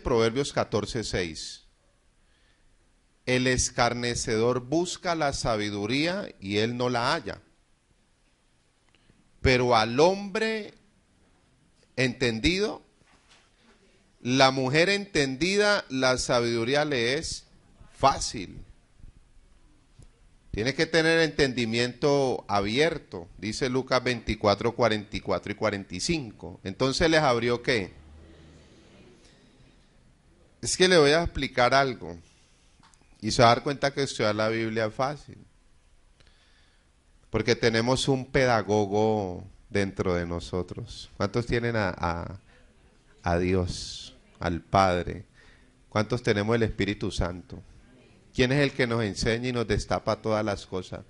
Proverbios 14:6. El escarnecedor busca la sabiduría y él no la halla. Pero al hombre entendido, la mujer entendida, la sabiduría le es fácil. Tiene que tener entendimiento abierto, dice Lucas 24, 44 y 45. Entonces les abrió ¿qué? Es que le voy a explicar algo. Y se va a dar cuenta que estudiar la Biblia es fácil. Porque tenemos un pedagogo dentro de nosotros. ¿Cuántos tienen a Dios, al Padre? ¿Cuántos tenemos el Espíritu Santo? ¿Quién es el que nos enseña y nos destapa todas las cosas?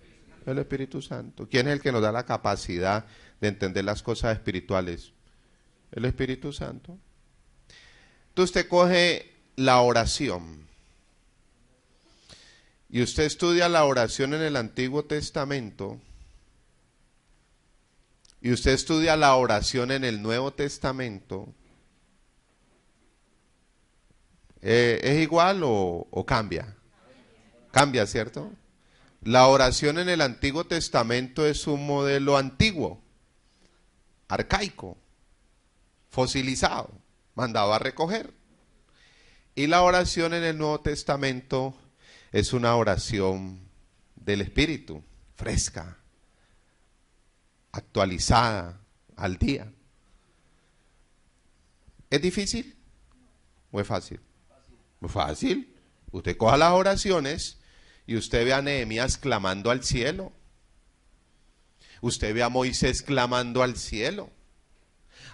El Espíritu Santo. ¿Quién es el que nos da la capacidad de entender las cosas espirituales? El Espíritu Santo. Entonces usted coge la oración. Y usted estudia la oración en el Antiguo Testamento. Y usted estudia la oración en el Nuevo Testamento. ¿Es igual o cambia? Cambia, ¿cierto? La oración en el Antiguo Testamento es un modelo antiguo, arcaico, fosilizado, mandado a recoger. Y la oración en el Nuevo Testamento es una oración del Espíritu, fresca, actualizada, al día. ¿Es difícil o es fácil? Muy fácil. Usted coja las oraciones y usted ve a Nehemías clamando al cielo. Usted ve a Moisés clamando al cielo.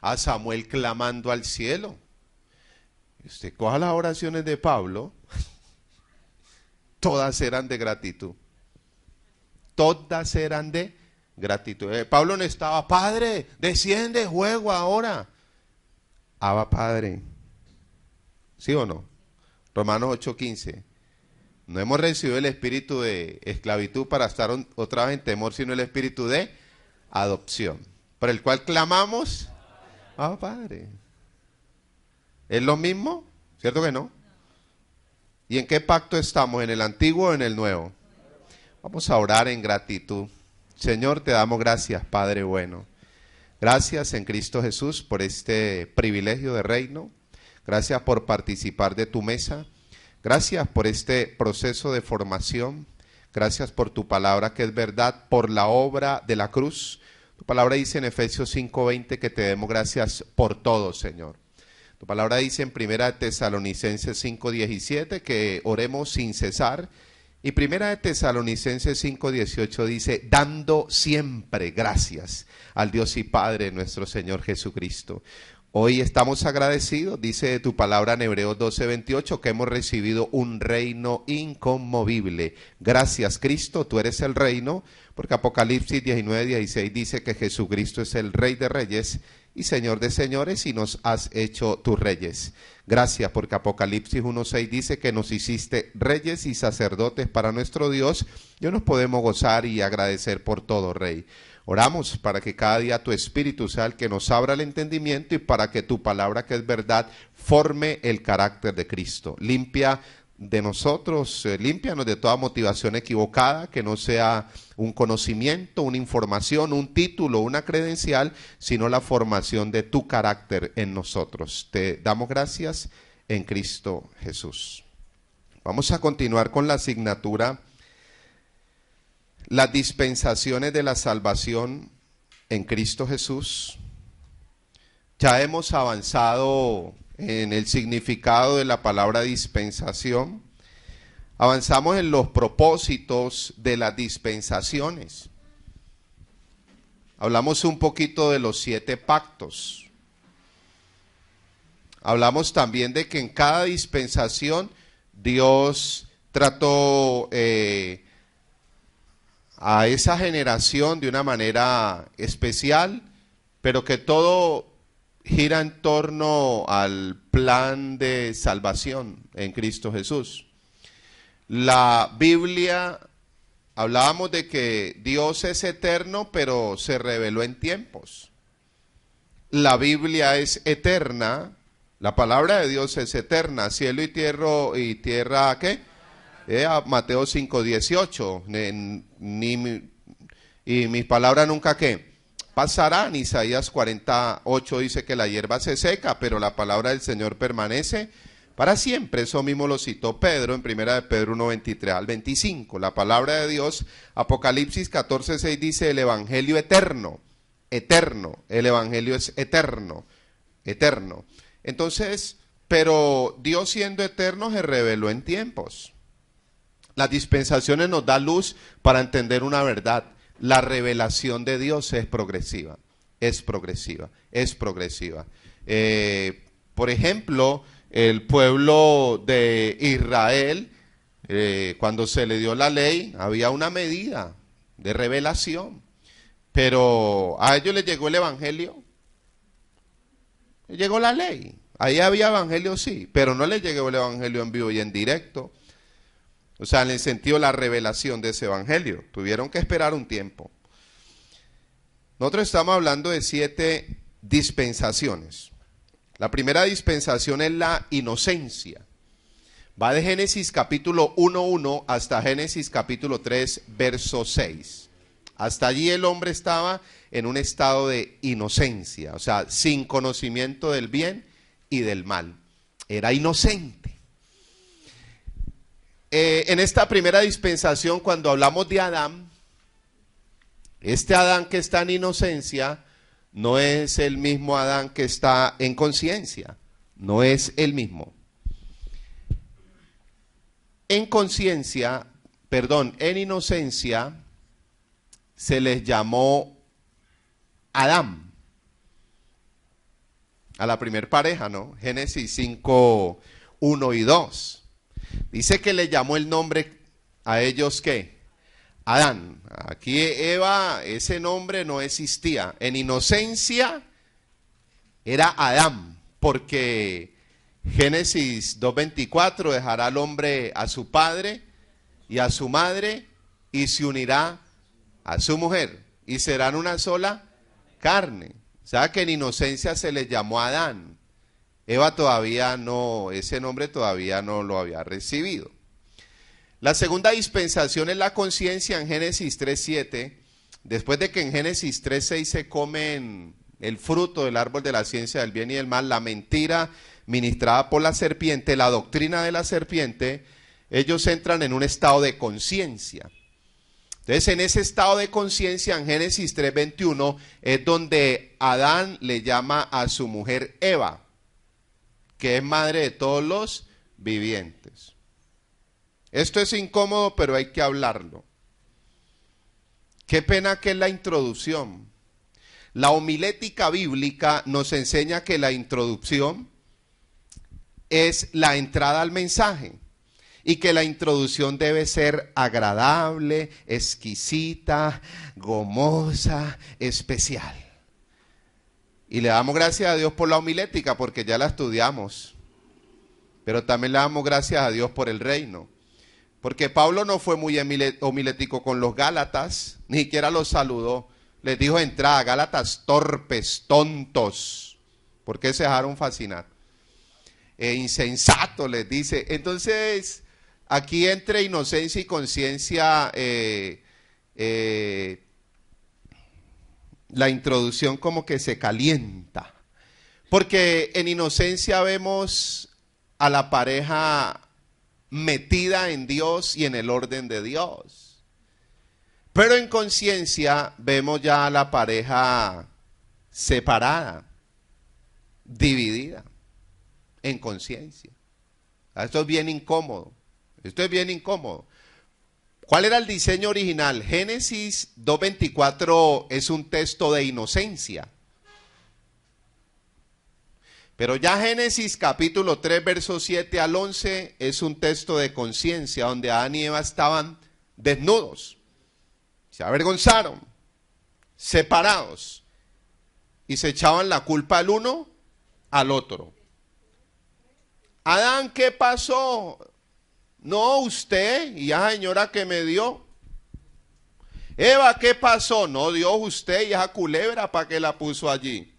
A Samuel clamando al cielo. Y usted coja las oraciones de Pablo. Todas eran de gratitud. Todas eran de gratitud. Pablo no estaba, Padre, desciende, juego ahora. Abba, Padre. ¿Sí o no? Romanos 8:15. No hemos recibido el espíritu de esclavitud para estar otra vez en temor, sino el espíritu de adopción, por el cual clamamos, Abba, Padre. ¿Es lo mismo? ¿Cierto que no? ¿Y en qué pacto estamos? ¿En el antiguo o en el nuevo? Vamos a orar en gratitud. Señor, te damos gracias, Padre bueno. Gracias en Cristo Jesús por este privilegio de reino. Gracias por participar de tu mesa. Gracias por este proceso de formación. Gracias por tu palabra que es verdad, por la obra de la cruz. Tu palabra dice en Efesios 5:20 que te demos gracias por todo, Señor. Tu palabra dice en 1 Tesalonicenses 5:17 que oremos sin cesar. Y 1 Tesalonicenses 5:18 dice, dando siempre gracias al Dios y Padre nuestro Señor Jesucristo. Hoy estamos agradecidos, dice tu palabra en Hebreos 12:28, que hemos recibido un reino inconmovible. Gracias, Cristo, tú eres el reino, porque Apocalipsis 19:16 dice que Jesucristo es el Rey de Reyes y Señor de señores y nos has hecho tus reyes. Gracias porque Apocalipsis 1:6 dice que nos hiciste reyes y sacerdotes para nuestro Dios. Y hoy nos podemos gozar y agradecer por todo, Rey. Oramos para que cada día tu Espíritu sea el que nos abra el entendimiento y para que tu palabra, que es verdad, forme el carácter de Cristo. Limpia de nosotros, límpianos de toda motivación equivocada, que no sea un conocimiento, una información, un título, una credencial, sino la formación de tu carácter en nosotros. Te damos gracias en Cristo Jesús. Vamos a continuar con la asignatura las dispensaciones de la salvación en Cristo Jesús. Ya hemos avanzado en el significado de la palabra dispensación. Avanzamos en los propósitos de las dispensaciones. Hablamos un poquito de los 7 pactos. Hablamos también de que en cada dispensación Dios trató a esa generación de una manera especial, pero que todo gira en torno al plan de salvación en Cristo Jesús. La Biblia, hablábamos de que Dios es eterno, pero se reveló en tiempos. La Biblia es eterna, La palabra de Dios es eterna, cielo y tierra, ¿qué? Mateo 5:18. Y mis palabras nunca, ¿qué? Pasarán. Isaías 48 dice que la hierba se seca, pero la palabra del Señor permanece para siempre. Eso mismo lo citó Pedro en primera de Pedro 1:23 al 25. La palabra de Dios, Apocalipsis 14:6 dice el evangelio eterno, eterno. El evangelio es eterno, eterno. Entonces, pero Dios siendo eterno se reveló en tiempos. Las dispensaciones nos dan luz para entender una verdad. La revelación de Dios es progresiva, es progresiva, es progresiva. Por ejemplo, el pueblo de Israel, cuando se le dio la ley, había una medida de revelación, pero a ellos les llegó el evangelio, les llegó la ley. Ahí había evangelio, sí, pero no les llegó el evangelio en vivo y en directo. O sea, en el sentido de la revelación de ese evangelio. Tuvieron que esperar un tiempo. Nosotros estamos hablando de 7 dispensaciones. La primera dispensación es la inocencia. Va de Génesis capítulo 1:1 hasta Génesis capítulo 3, verso 6. Hasta allí el hombre estaba en un estado de inocencia, o sea, sin conocimiento del bien y del mal. Era inocente. En esta primera dispensación, cuando hablamos de Adán, este Adán que está en inocencia no es el mismo Adán que está en conciencia, no es el mismo. En conciencia, perdón, en inocencia se les llamó Adán a la primer pareja, ¿no? Génesis 5:1 y 2. Dice que le llamó el nombre a ellos, ¿qué? Adán. Aquí Eva, ese nombre no existía. En inocencia era Adán, porque Génesis 2:24 dejará al hombre a su padre y a su madre y se unirá a su mujer y serán una sola carne. O sea que en inocencia se les llamó Adán. Eva todavía no, ese nombre todavía no lo había recibido. La segunda dispensación es la conciencia en Génesis 3:7. Después de que en Génesis 3:6 se comen el fruto del árbol de la ciencia del bien y del mal, la mentira ministrada por la serpiente, la doctrina de la serpiente, ellos entran en un estado de conciencia. Entonces, en ese estado de conciencia, en Génesis 3:21, es donde Adán le llama a su mujer Eva, que es madre de todos los vivientes. Esto es incómodo, pero hay que hablarlo. Qué pena que es la introducción. La homilética bíblica nos enseña que la introducción es la entrada al mensaje y que la introducción debe ser agradable, exquisita, gomosa, especial. Y le damos gracias a Dios por la homilética porque ya la estudiamos. Pero también le damos gracias a Dios por el reino. Porque Pablo no fue muy homilético con los Gálatas, ni siquiera los saludó. Les dijo de entrada, Gálatas torpes, tontos. ¿Por qué se dejaron fascinar? Insensato les dice. Entonces, aquí entre inocencia y conciencia, la introducción como que se calienta. Porque en inocencia vemos a la pareja metida en Dios y en el orden de Dios. Pero en conciencia vemos ya a la pareja separada, dividida, en conciencia. Esto es bien incómodo. Esto es bien incómodo. ¿Cuál era el diseño original? Génesis 2:24 es un texto de inocencia. Pero ya Génesis capítulo 3, versos 7 al 11 es un texto de conciencia donde Adán y Eva estaban desnudos, se avergonzaron, separados y se echaban la culpa el uno al otro. Adán, ¿qué pasó? No, usted, y esa señora que me dio. Eva, ¿qué pasó? No, Dios, usted y esa culebra, ¿para qué la puso allí?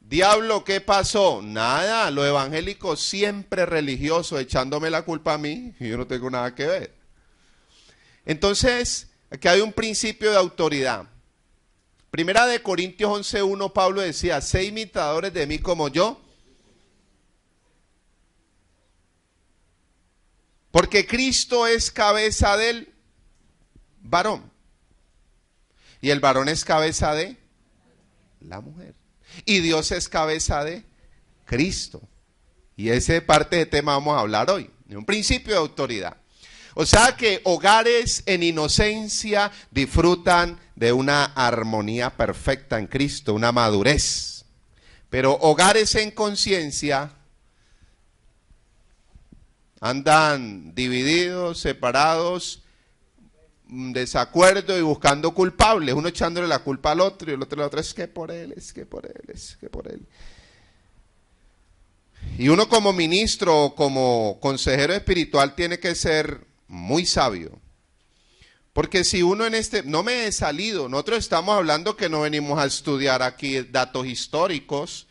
Diablo, ¿qué pasó? Nada, los evangélicos siempre religiosos echándome la culpa a mí y yo no tengo nada que ver. Entonces, aquí hay un principio de autoridad. Primera de Corintios 11:1, Pablo decía, sé imitadores de mí como yo, porque Cristo es cabeza del varón y el varón es cabeza de la mujer y Dios es cabeza de Cristo. Y ese parte de tema vamos a hablar hoy, de un principio de autoridad. O sea que hogares en inocencia disfrutan de una armonía perfecta en Cristo, una madurez. Pero hogares en conciencia andan divididos, separados, desacuerdo y buscando culpables. Uno echándole la culpa al otro y el otro es que por él, es que por él, es que por él. Y uno como ministro o como consejero espiritual tiene que ser muy sabio. Porque si uno no me he salido, nosotros estamos hablando que no venimos a estudiar aquí datos históricos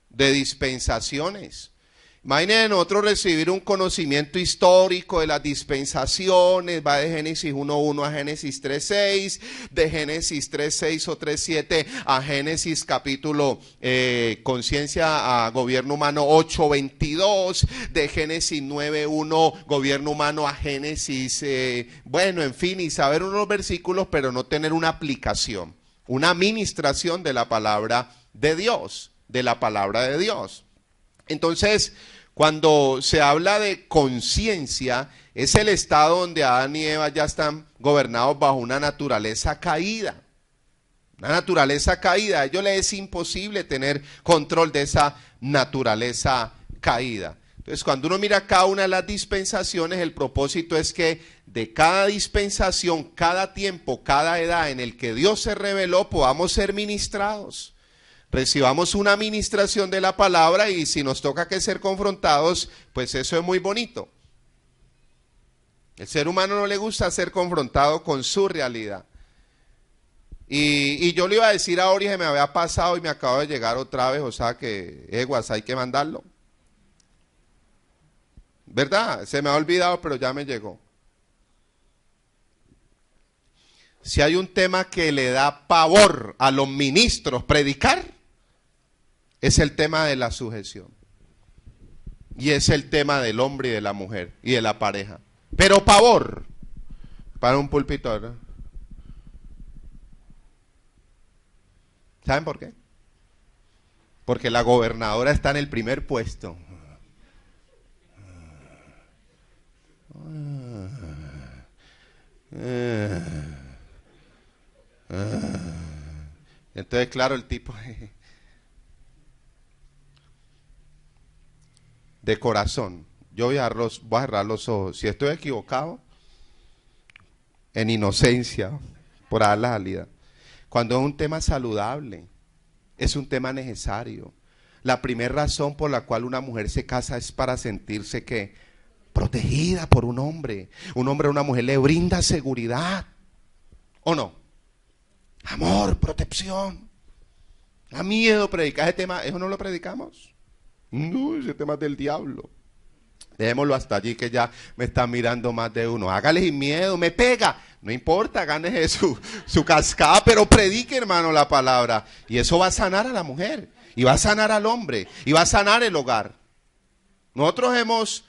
de dispensaciones. Imagínense nosotros recibir un conocimiento histórico de las dispensaciones, va de Génesis 1:1 a Génesis 3:6, de Génesis 3:6 o 3:7 a Génesis capítulo conciencia a gobierno humano 8:22, de Génesis 9:1 gobierno humano a Génesis, bueno, en fin, y saber unos versículos, pero no tener una aplicación, una administración de la palabra de Dios, Entonces, cuando se habla de conciencia, es el estado donde Adán y Eva ya están gobernados bajo una naturaleza caída. Una naturaleza caída. A ellos les es imposible tener control de esa naturaleza caída. Entonces, cuando uno mira cada una de las dispensaciones, el propósito es que de cada dispensación, cada tiempo, cada edad en el que Dios se reveló, podamos ser ministrados. Recibamos una administración de la palabra y si nos toca que ser confrontados, pues eso es muy bonito. El ser humano no le gusta ser confrontado con su realidad. Y yo le iba a decir a Ori que me había pasado y me acabo de llegar otra vez, o sea que eguas, hay que mandarlo. ¿Verdad? Se me ha olvidado, pero ya me llegó. Si hay un tema que le da pavor a los ministros predicar, es el tema de la sujeción. Y es el tema del hombre y de la mujer y de la pareja. Pero pavor para un púlpito, ¿verdad? ¿Saben por qué? Porque la gobernadora está en el primer puesto. Entonces, claro, el tipo de corazón, yo voy a cerrar los ojos. Si estoy equivocado, en inocencia, por dar la salida. Cuando es un tema saludable, es un tema necesario. La primera razón por la cual una mujer se casa es para sentirse que protegida por un hombre. Un hombre a una mujer le brinda seguridad. ¿O no? Amor, protección. Da miedo predicar ese tema. ¿Eso no lo predicamos? No, ese tema es del diablo. Dejémoslo hasta allí que ya me están mirando más de uno. Hágale sin miedo, me pega. No importa, gane su cascada, pero predique, hermano, la palabra. Y eso va a sanar a la mujer. Y va a sanar al hombre. Y va a sanar el hogar. Nosotros hemos...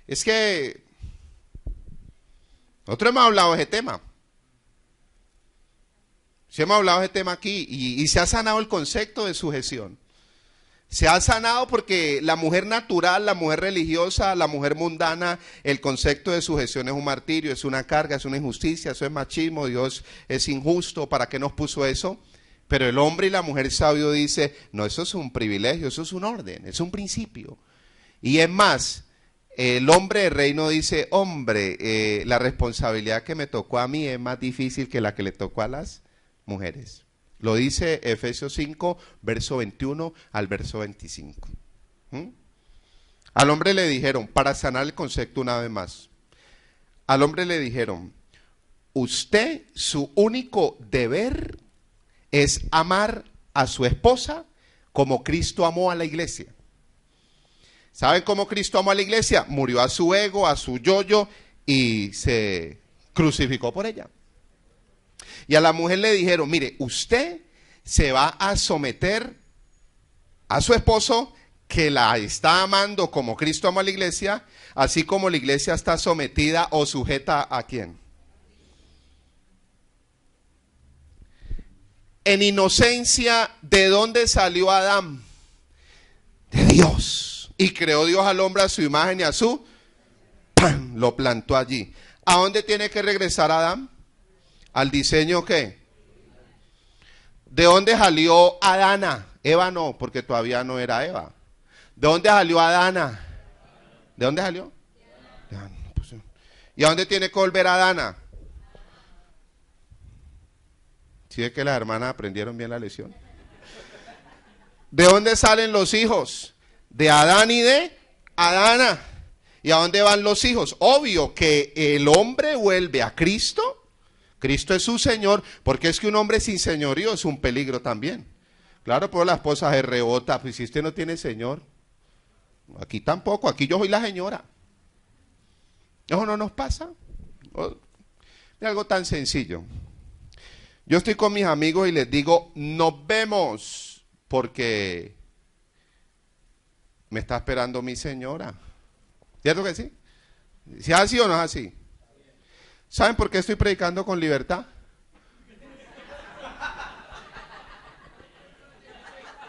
Es que... Nosotros hemos hablado de ese tema. Sí hemos hablado de ese tema aquí. Y se ha sanado el concepto de sujeción. Se ha sanado porque la mujer natural, la mujer religiosa, la mujer mundana, el concepto de sujeción es un martirio, es una carga, es una injusticia, eso es machismo, Dios es injusto, ¿para qué nos puso eso? Pero el hombre y la mujer sabio dice, no, eso es un privilegio, eso es un orden, es un principio. Y es más, el hombre del reino dice, hombre, la responsabilidad que me tocó a mí es más difícil que la que le tocó a las mujeres. Lo dice Efesios 5, verso 21 al verso 25. Al hombre le dijeron, para sanar el concepto una vez más, al hombre le dijeron, usted, su único deber es amar a su esposa como Cristo amó a la iglesia. ¿Saben cómo Cristo amó a la iglesia? Murió a su ego, a su yo-yo y se crucificó por ella. Y a la mujer le dijeron, mire, usted se va a someter a su esposo que la está amando como Cristo amó a la iglesia, así como la iglesia está sometida o sujeta ¿a quién? En inocencia, ¿de dónde salió Adán? De Dios. Y creó Dios al hombre a su imagen y a su ¡pam! Lo plantó allí. ¿A dónde tiene que regresar Adán? ¿Al diseño qué? ¿De dónde salió Adana? Eva no, porque todavía no era Eva. ¿De dónde salió Adana? ¿De dónde salió? ¿Y a dónde tiene que volver Adana? Si es que las hermanas aprendieron bien la lección. ¿De dónde salen los hijos? De Adán y de Adana. ¿Y a dónde van los hijos? Obvio que el hombre vuelve a Cristo. Cristo es su Señor, porque es que un hombre sin señorío es un peligro también. Claro, pero la esposa se rebota, pues si usted no tiene Señor. Aquí tampoco, aquí yo soy la señora. Eso no nos pasa. Es algo tan sencillo. Yo estoy con mis amigos y les digo, nos vemos, porque me está esperando mi señora. ¿Cierto que sí? ¿Si es así o no es así? ¿Saben por qué estoy predicando con libertad?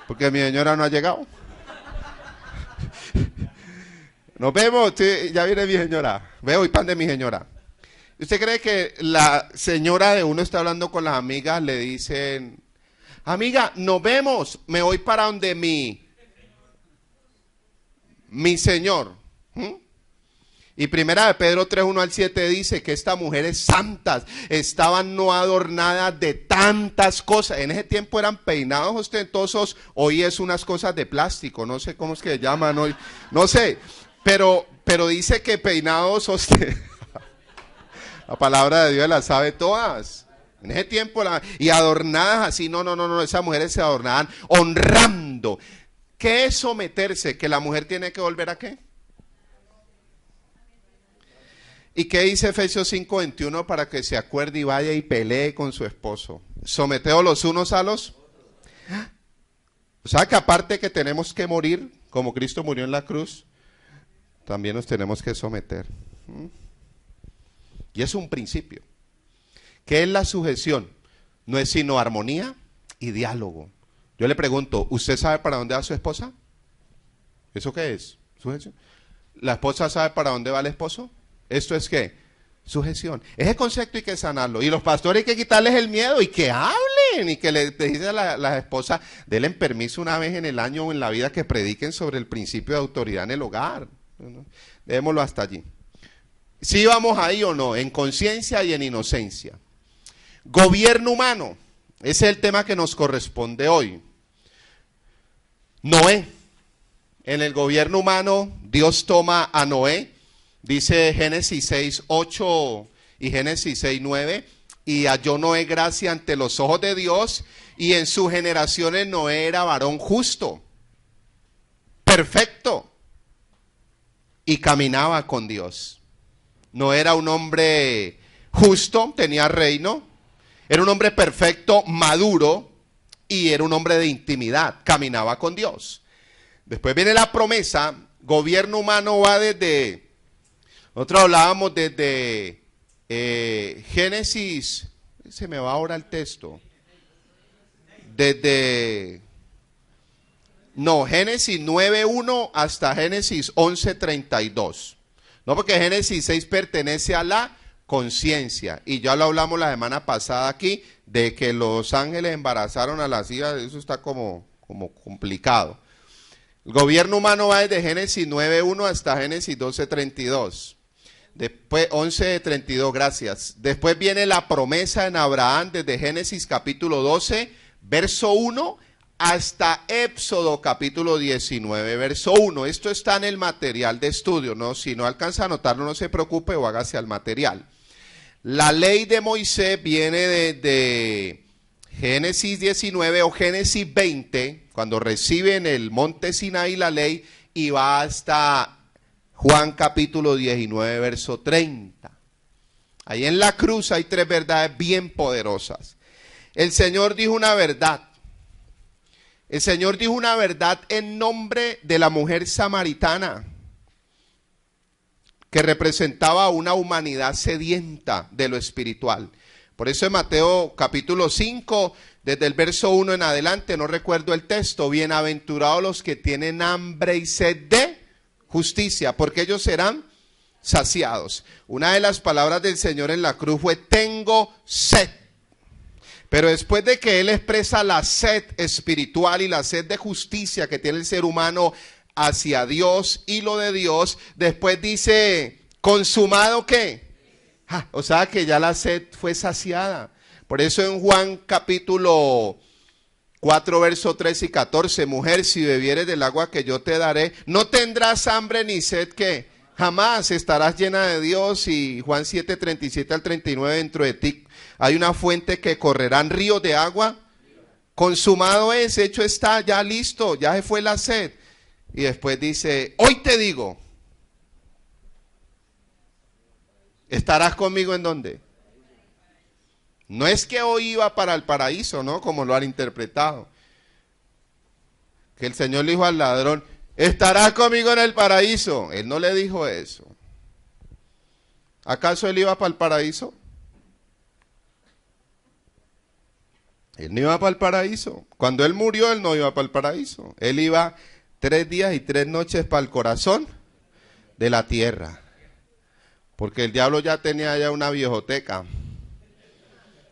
Porque mi señora no ha llegado. Nos vemos, ya viene mi señora. Veo y pan de mi señora. ¿Usted cree que la señora de uno está hablando con las amigas, le dicen, amiga, nos vemos, me voy para donde mi señor? Y primera de Pedro 3, 1 al 7 dice que estas mujeres santas estaban no adornadas de tantas cosas. En ese tiempo eran peinados ostentosos, hoy es unas cosas de plástico, no sé cómo es que llaman hoy, no sé, pero dice que peinados ostentosos. La palabra de Dios las sabe todas. En ese tiempo, y adornadas así, no, esas mujeres se adornaban honrando. ¿Qué es someterse? ¿Que la mujer tiene que volver a qué? ¿Y qué dice Efesios 5:21 para que se acuerde y vaya y pelee con su esposo? Someteos los unos a los. O sea que aparte que tenemos que morir, como Cristo murió en la cruz, también nos tenemos que someter. Y es un principio. ¿Qué es la sujeción? No es sino armonía y diálogo. Yo le pregunto, ¿usted sabe para dónde va su esposa? ¿Eso qué es? Sujeción. ¿La esposa sabe para dónde va el esposo? ¿Esto es qué? Sujeción. Ese concepto hay que sanarlo. Y los pastores hay que quitarles el miedo y que hablen. Y que le dicen a las esposas, denle permiso una vez en el año o en la vida que prediquen sobre el principio de autoridad en el hogar. Dejémoslo hasta allí. ¿Sí vamos ahí o no? En conciencia y en inocencia. Gobierno humano. Ese es el tema que nos corresponde hoy. Noé. En el gobierno humano, Dios toma a Noé. Dice Génesis 6, 8 y Génesis 6, 9. Y halló Noé gracia ante los ojos de Dios. Y en sus generaciones Noé era varón justo. Perfecto. Y caminaba con Dios. No era un hombre justo, tenía reino. Era un hombre perfecto, maduro. Y era un hombre de intimidad, caminaba con Dios. Después viene la promesa. Gobierno humano va desde, nosotros hablábamos desde Génesis, se me va ahora el texto. Génesis 9:1 hasta Génesis 11:32. No, porque Génesis 6 pertenece a la conciencia. Y ya lo hablamos la semana pasada aquí, de que los ángeles embarazaron a las hijas, eso está como complicado. El gobierno humano va desde Génesis 9:1 hasta Génesis 12:32. Después 11:32, gracias. Después viene la promesa en Abraham desde Génesis capítulo 12, verso 1 hasta Éxodo capítulo 19, verso 1. Esto está en el material de estudio, ¿no? Si no alcanza a anotarlo, no se preocupe o hágase al material. La ley de Moisés viene desde Génesis 19 o Génesis 20, cuando reciben el monte Sinaí la ley, y va hasta Juan capítulo 19, verso 30. Ahí en la cruz hay tres verdades bien poderosas. El Señor dijo una verdad. El Señor dijo una verdad en nombre de la mujer samaritana, que representaba a una humanidad sedienta de lo espiritual. Por eso en Mateo capítulo 5, desde el verso 1 en adelante, no recuerdo el texto, bienaventurados los que tienen hambre y sed de justicia, porque ellos serán saciados. Una de las palabras del Señor en la cruz fue: tengo sed. Pero después de que Él expresa la sed espiritual y la sed de justicia que tiene el ser humano hacia Dios y lo de Dios, después dice: ¿consumado qué? O sea que ya la sed fue saciada. Por eso en Juan capítulo 4, verso 13 y 14, mujer, si bebieres del agua que yo te daré, no tendrás hambre ni sed, ¿qué? Jamás estarás llena de Dios. Y Juan 7, 37 al 39, dentro de ti hay una fuente que correrán ríos de agua. Consumado es, hecho está, ya listo, ya se fue la sed. Y después dice: hoy te digo, ¿estarás conmigo en dónde? No es que hoy iba para el paraíso, ¿no? Como lo han interpretado. Que el Señor le dijo al ladrón: ¿estarás conmigo en el paraíso? Él no le dijo eso. ¿Acaso él iba para el paraíso? Él no iba para el paraíso. Cuando él murió, él no iba para el paraíso. Él iba 3 días y 3 noches para el corazón de la tierra. Porque el diablo ya tenía ya una viejoteca.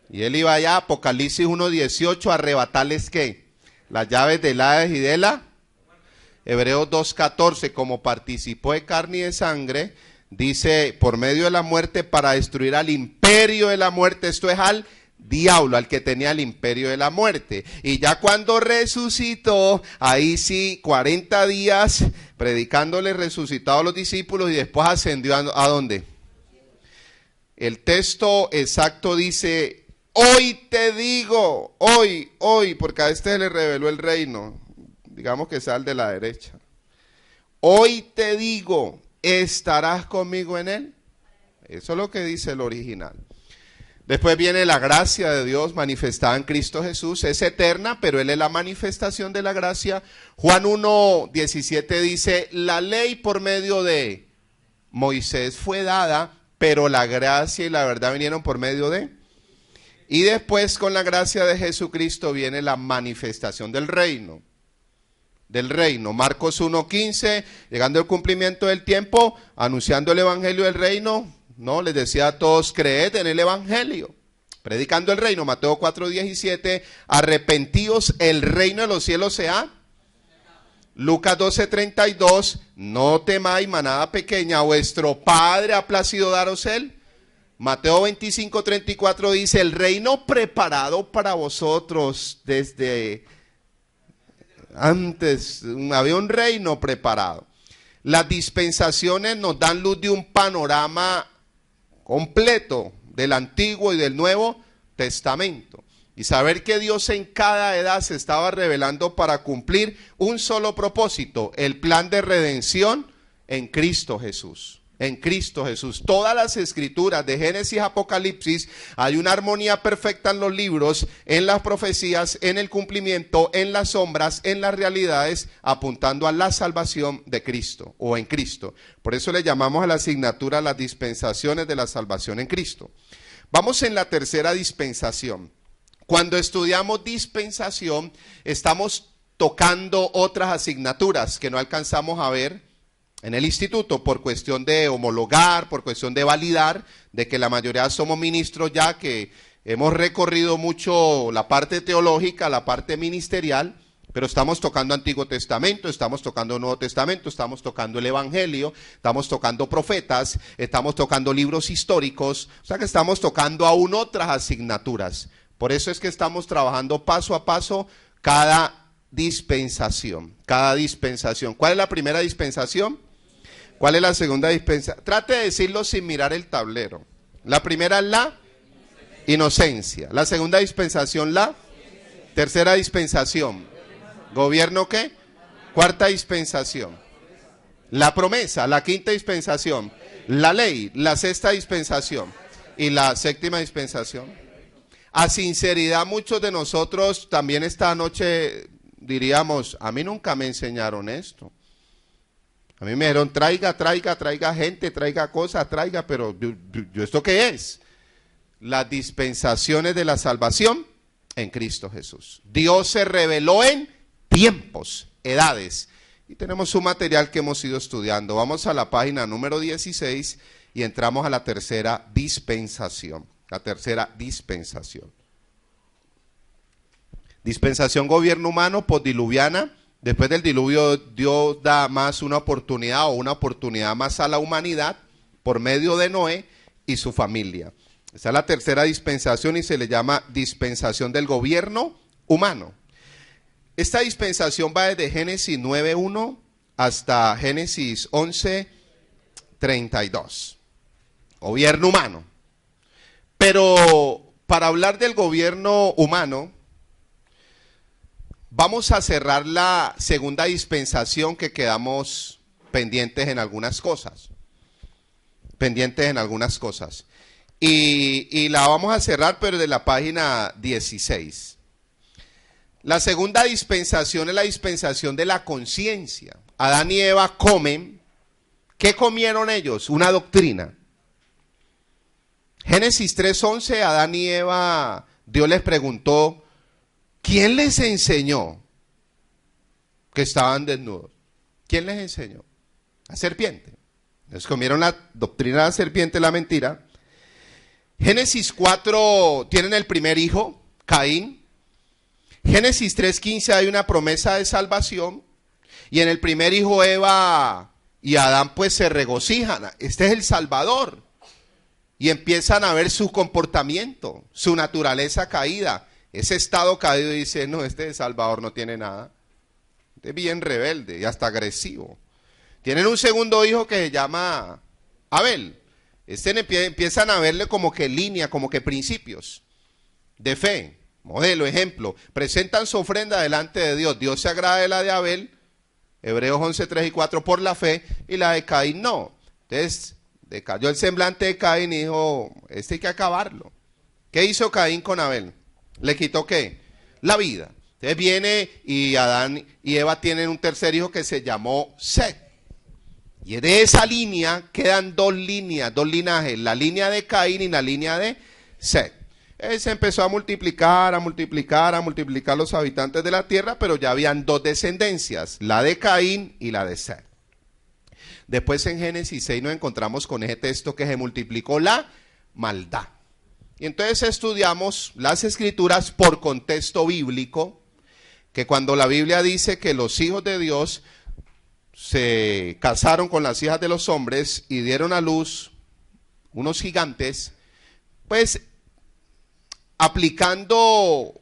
Y él iba allá, Apocalipsis 1:18, a arrebatarles ¿qué? Las llaves del Hades y de la Hebreos 2:14, como participó de carne y de sangre, dice, por medio de la muerte, para destruir al imperio de la muerte, esto es al diablo, al que tenía el imperio de la muerte. Y ya cuando resucitó, ahí sí, 40 días predicándole resucitado a los discípulos, y después ascendió ¿a dónde? El texto exacto dice: hoy te digo, hoy, porque a este se le reveló el reino, digamos que sea el de la derecha. Hoy te digo, ¿estarás conmigo en él? Eso es lo que dice el original. Después viene la gracia de Dios manifestada en Cristo Jesús. Es eterna, pero Él es la manifestación de la gracia. Juan 1:17 dice: la ley por medio de Moisés fue dada, pero la gracia y la verdad vinieron por medio de... Y después, con la gracia de Jesucristo, viene la manifestación del reino. Marcos 1:15, llegando al cumplimiento del tiempo, anunciando el evangelio del reino. No, les decía a todos: creed en el evangelio. Predicando el reino. Mateo 4:17, arrepentíos, el reino de los cielos se ha. Lucas 12:32, no temáis, manada pequeña, vuestro Padre ha placido daros él. Mateo 25:34 dice: el reino preparado para vosotros desde antes, había un reino preparado. Las dispensaciones nos dan luz de un panorama completo del Antiguo y del Nuevo Testamento. Y saber que Dios en cada edad se estaba revelando para cumplir un solo propósito: el plan de redención en Cristo Jesús. En Cristo Jesús. Todas las escrituras de Génesis a Apocalipsis, hay una armonía perfecta en los libros, en las profecías, en el cumplimiento, en las sombras, en las realidades, apuntando a la salvación de Cristo o en Cristo. Por eso le llamamos a la asignatura las dispensaciones de la salvación en Cristo. Vamos en la tercera dispensación. Cuando estudiamos dispensación, estamos tocando otras asignaturas que no alcanzamos a ver en el instituto, por cuestión de homologar, por cuestión de validar, de que la mayoría somos ministros ya, que hemos recorrido mucho la parte teológica, la parte ministerial, pero estamos tocando Antiguo Testamento, estamos tocando Nuevo Testamento, estamos tocando el Evangelio, estamos tocando profetas, estamos tocando libros históricos, o sea que estamos tocando aún otras asignaturas. Por eso es que estamos trabajando paso a paso cada dispensación, ¿Cuál es la primera dispensación? ¿Cuál es la segunda dispensación? Trate de decirlo sin mirar el tablero. La primera es la inocencia. La segunda dispensación, la Tercera dispensación. ¿Gobierno qué? Cuarta dispensación. La promesa, la quinta dispensación. La ley, la sexta dispensación. Y la séptima dispensación. A sinceridad, muchos de nosotros también esta noche diríamos, a mí nunca me enseñaron esto. A mí me dijeron, traiga gente, traiga cosas, traiga, pero yo ¿esto qué es? Las dispensaciones de la salvación en Cristo Jesús. Dios se reveló en tiempos, edades. Y tenemos un material que hemos ido estudiando. Vamos a la página número 16 y entramos a la tercera dispensación. La tercera dispensación. Dispensación gobierno humano postdiluviana. Después del diluvio, Dios da más una oportunidad más a la humanidad por medio de Noé y su familia. Esa es la tercera dispensación y se le llama dispensación del gobierno humano. Esta dispensación va desde Génesis 9:1 hasta Génesis 11:32. Gobierno humano. Pero para hablar del gobierno humano, vamos a cerrar la segunda dispensación que quedamos pendientes en algunas cosas. Y la vamos a cerrar, pero de la página 16. La segunda dispensación es la dispensación de la conciencia. Adán y Eva comen. ¿Qué comieron ellos? Una doctrina. Génesis 3:11, Adán y Eva, Dios les preguntó, ¿quién les enseñó que estaban desnudos? ¿Quién les enseñó? La serpiente. Les comieron la doctrina de la serpiente, la mentira. Génesis 4 tienen el primer hijo, Caín. Génesis 3:15 hay una promesa de salvación. Y en el primer hijo Eva y Adán pues se regocijan. Este es el Salvador. Y empiezan a ver su comportamiento, su naturaleza caída. Ese estado caído y dice, no, este Salvador no tiene nada. Este es bien rebelde y hasta agresivo. Tienen un segundo hijo que se llama Abel. Empiezan a verle como que línea, como que principios de fe, modelo, ejemplo. Presentan su ofrenda delante de Dios. Dios se agrada de la de Abel, Hebreos 11:3-4 por la fe, y la de Caín no. Entonces, decayó el semblante de Caín y dijo, este hay que acabarlo. ¿Qué hizo Caín con Abel? ¿Le quitó qué? La vida. Entonces viene y Adán y Eva tienen un tercer hijo que se llamó Set. Y de esa línea quedan dos líneas, dos linajes, la línea de Caín y la línea de Set. Él se empezó a multiplicar los habitantes de la tierra, pero ya habían dos descendencias, la de Caín y la de Set. Después en Génesis 6 nos encontramos con ese texto que se multiplicó la maldad. Y entonces estudiamos las escrituras por contexto bíblico, que cuando la Biblia dice que los hijos de Dios se casaron con las hijas de los hombres y dieron a luz unos gigantes, pues aplicando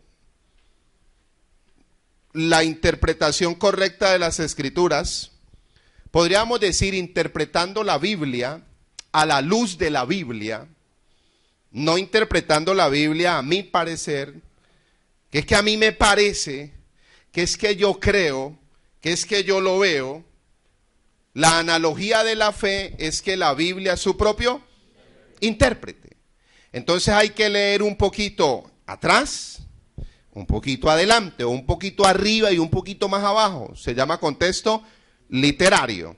la interpretación correcta de las escrituras, podríamos decir interpretando la Biblia a la luz de la Biblia, no interpretando la Biblia a mi parecer, que es que a mí me parece, que es que yo creo, que es que yo lo veo. La analogía de la fe es que la Biblia es su propio intérprete. Entonces hay que leer un poquito atrás, un poquito adelante, o un poquito arriba y un poquito más abajo. Se llama contexto literario.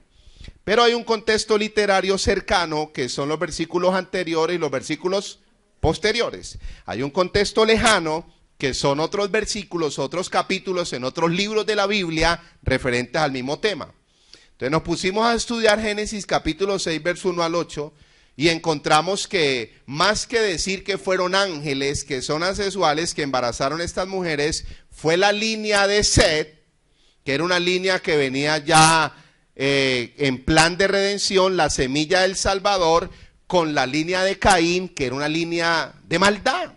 Pero hay un contexto literario cercano que son los versículos anteriores y los versículos posteriores. Hay un contexto lejano que son otros versículos, otros capítulos en otros libros de la Biblia referentes al mismo tema. Entonces nos pusimos a estudiar Génesis capítulo 6, verso 1 al 8 y encontramos que más que decir que fueron ángeles, que son asexuales, que embarazaron a estas mujeres, fue la línea de Set, que era una línea que venía ya en plan de redención, la semilla del Salvador, con la línea de Caín, que era una línea de maldad,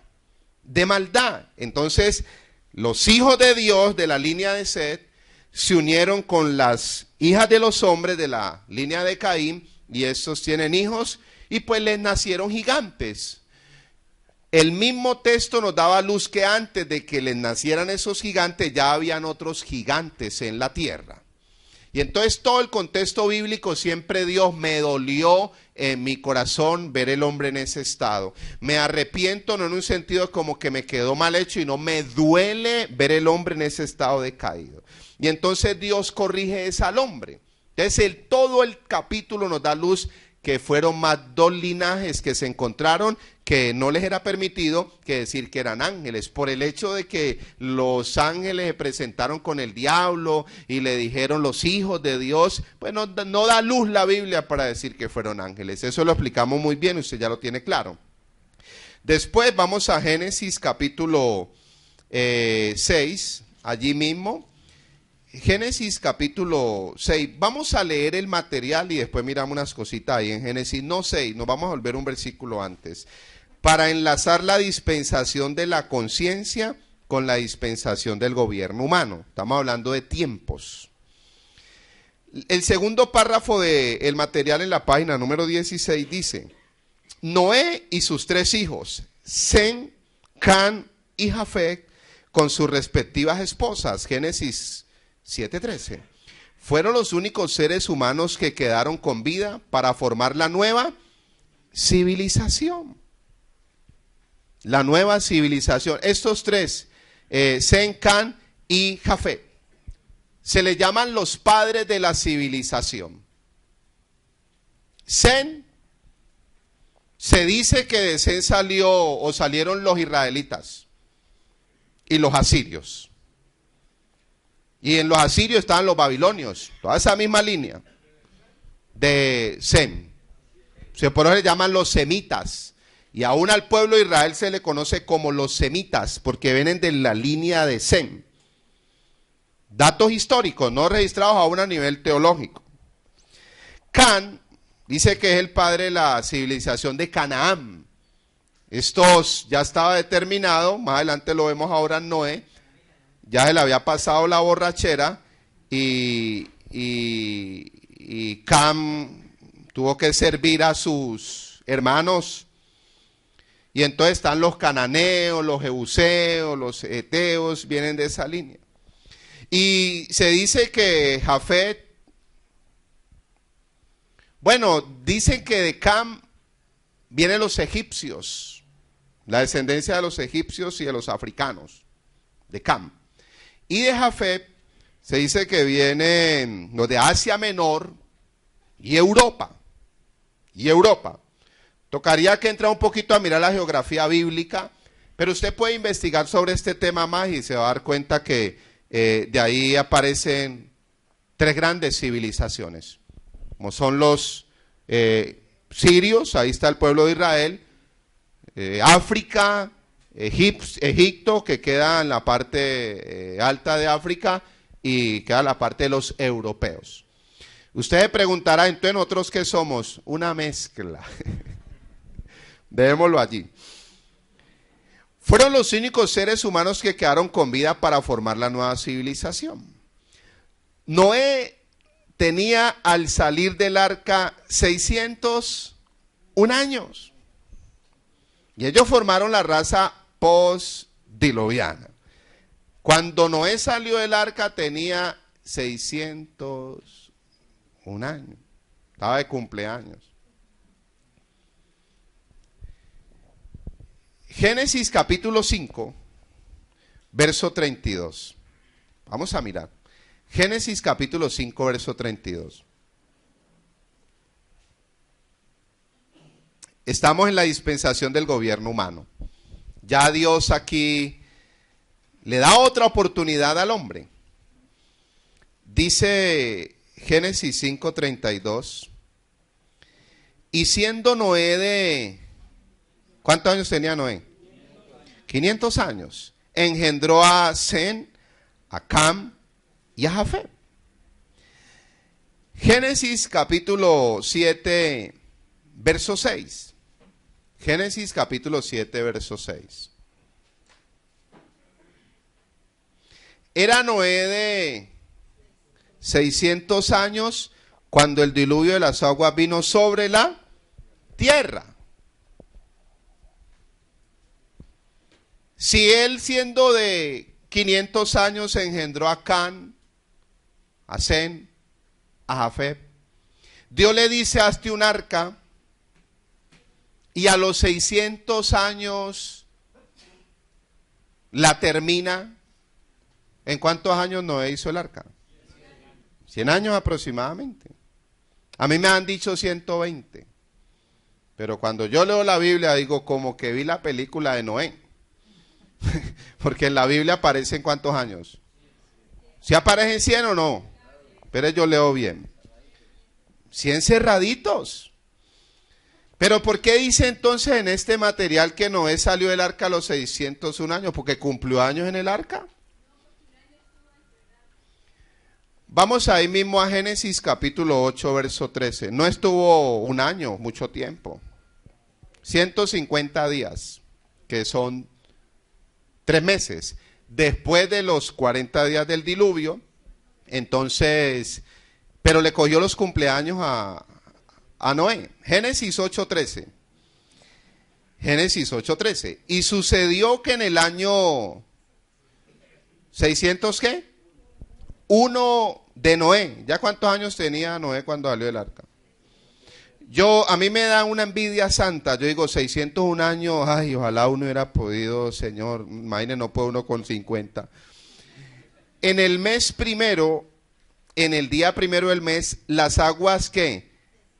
de maldad. Entonces, los hijos de Dios de la línea de Set se unieron con las hijas de los hombres de la línea de Caín, y estos tienen hijos, y pues les nacieron gigantes. El mismo texto nos daba luz que antes de que les nacieran esos gigantes, ya habían otros gigantes en la tierra. Y entonces todo el contexto bíblico, siempre Dios me dolió en mi corazón ver el hombre en ese estado. Me arrepiento, no en un sentido como que me quedó mal hecho, y no me duele ver el hombre en ese estado decaído. Y entonces Dios corrige eso al hombre. Entonces todo el capítulo nos da luz que fueron más dos linajes que se encontraron, que no les era permitido que decir que eran ángeles, por el hecho de que los ángeles se presentaron con el diablo y le dijeron los hijos de Dios. Pues no da luz la Biblia para decir que fueron ángeles. Eso lo explicamos muy bien, usted ya lo tiene claro. Después vamos a Génesis capítulo 6, allí mismo. Génesis capítulo 6, vamos a leer el material y después miramos unas cositas ahí en Génesis, no 6, nos vamos a volver un versículo antes, para enlazar la dispensación de la conciencia con la dispensación del gobierno humano. Estamos hablando de tiempos. El segundo párrafo del material en la página número 16 dice: Noé y sus tres hijos, Sem, Can y Jafet, con sus respectivas esposas, Génesis 7:13, fueron los únicos seres humanos que quedaron con vida para formar la nueva civilización. La nueva civilización. Estos tres, Sem, Can y Jafet, se le llaman los padres de la civilización. Sem, se dice que de Sem salieron los israelitas y los asirios. Y en los asirios estaban los babilonios, toda esa misma línea de Sem. Por eso se llaman los semitas. Y aún al pueblo de Israel se le conoce como los semitas, porque vienen de la línea de Sem. Datos históricos, no registrados aún a nivel teológico. Can dice que es el padre de la civilización de Canaán. Estos ya estaba determinado, más adelante lo vemos ahora en Noé. Ya se le había pasado la borrachera y Cam tuvo que servir a sus hermanos. Y entonces están los cananeos, los jebuseos, los heteos, vienen de esa línea. Y se dice que Jafet, bueno, dicen que de Cam vienen los egipcios, la descendencia de los egipcios y de los africanos, de Cam. Y de Jafet se dice que vienen los de Asia Menor y Europa. Tocaría que entre un poquito a mirar la geografía bíblica, pero usted puede investigar sobre este tema más y se va a dar cuenta que de ahí aparecen tres grandes civilizaciones, como son los sirios, ahí está el pueblo de Israel, África, Egipto, que queda en la parte alta de África, y queda la parte de los europeos. Usted preguntará, entonces, ¿nosotros qué somos? Una mezcla. Dejémoslo allí. Fueron los únicos seres humanos que quedaron con vida para formar la nueva civilización. Noé tenía al salir del arca 601 años. Y ellos formaron la raza post-diluviana. Cuando Noé salió del arca tenía 601 años. Estaba de cumpleaños. Génesis capítulo 5, verso 32. Vamos a mirar. Génesis capítulo 5, verso 32. Estamos en la dispensación del gobierno humano. Ya Dios aquí le da otra oportunidad al hombre. Dice Génesis 5:32. Y siendo Noé de... ¿Cuántos años tenía Noé? 500 años. Engendró a Sem, a Cam y a Jafet. Génesis capítulo 7, verso 6. Génesis capítulo 7, verso 6. Era Noé de 600 años cuando el diluvio de las aguas vino sobre la tierra. Si él siendo de 500 años engendró a Can, a Sem, a Jafet, Dios le dice, hazte un arca, y a los 600 años la termina. ¿En cuántos años Noé hizo el arca? 100 años aproximadamente. A mí me han dicho 120. Pero cuando yo leo la Biblia digo como que vi la película de Noé. Porque en la Biblia aparece en cuántos años. ¿Sí aparece en 100 o no? Pero yo leo bien. 100 cerraditos. Pero ¿por qué dice entonces en este material que Noé salió del arca a los 601 años? Porque cumplió años en el arca. Vamos ahí mismo a Génesis capítulo 8, verso 13. No estuvo un año, mucho tiempo. 150 días, que son 3 meses. Después de los 40 días del diluvio, entonces, pero le cogió los cumpleaños a Noé. Génesis 8:13. Génesis 8:13. Y sucedió que en el año 600, ¿qué? 1 de Noé. ¿Ya cuántos años tenía Noé cuando salió del arca? A mí me da una envidia santa. Yo digo 601 años, ay, ojalá uno hubiera podido, Señor, imagínese, no puede uno con 50. En el mes primero, en el día primero del mes, las aguas que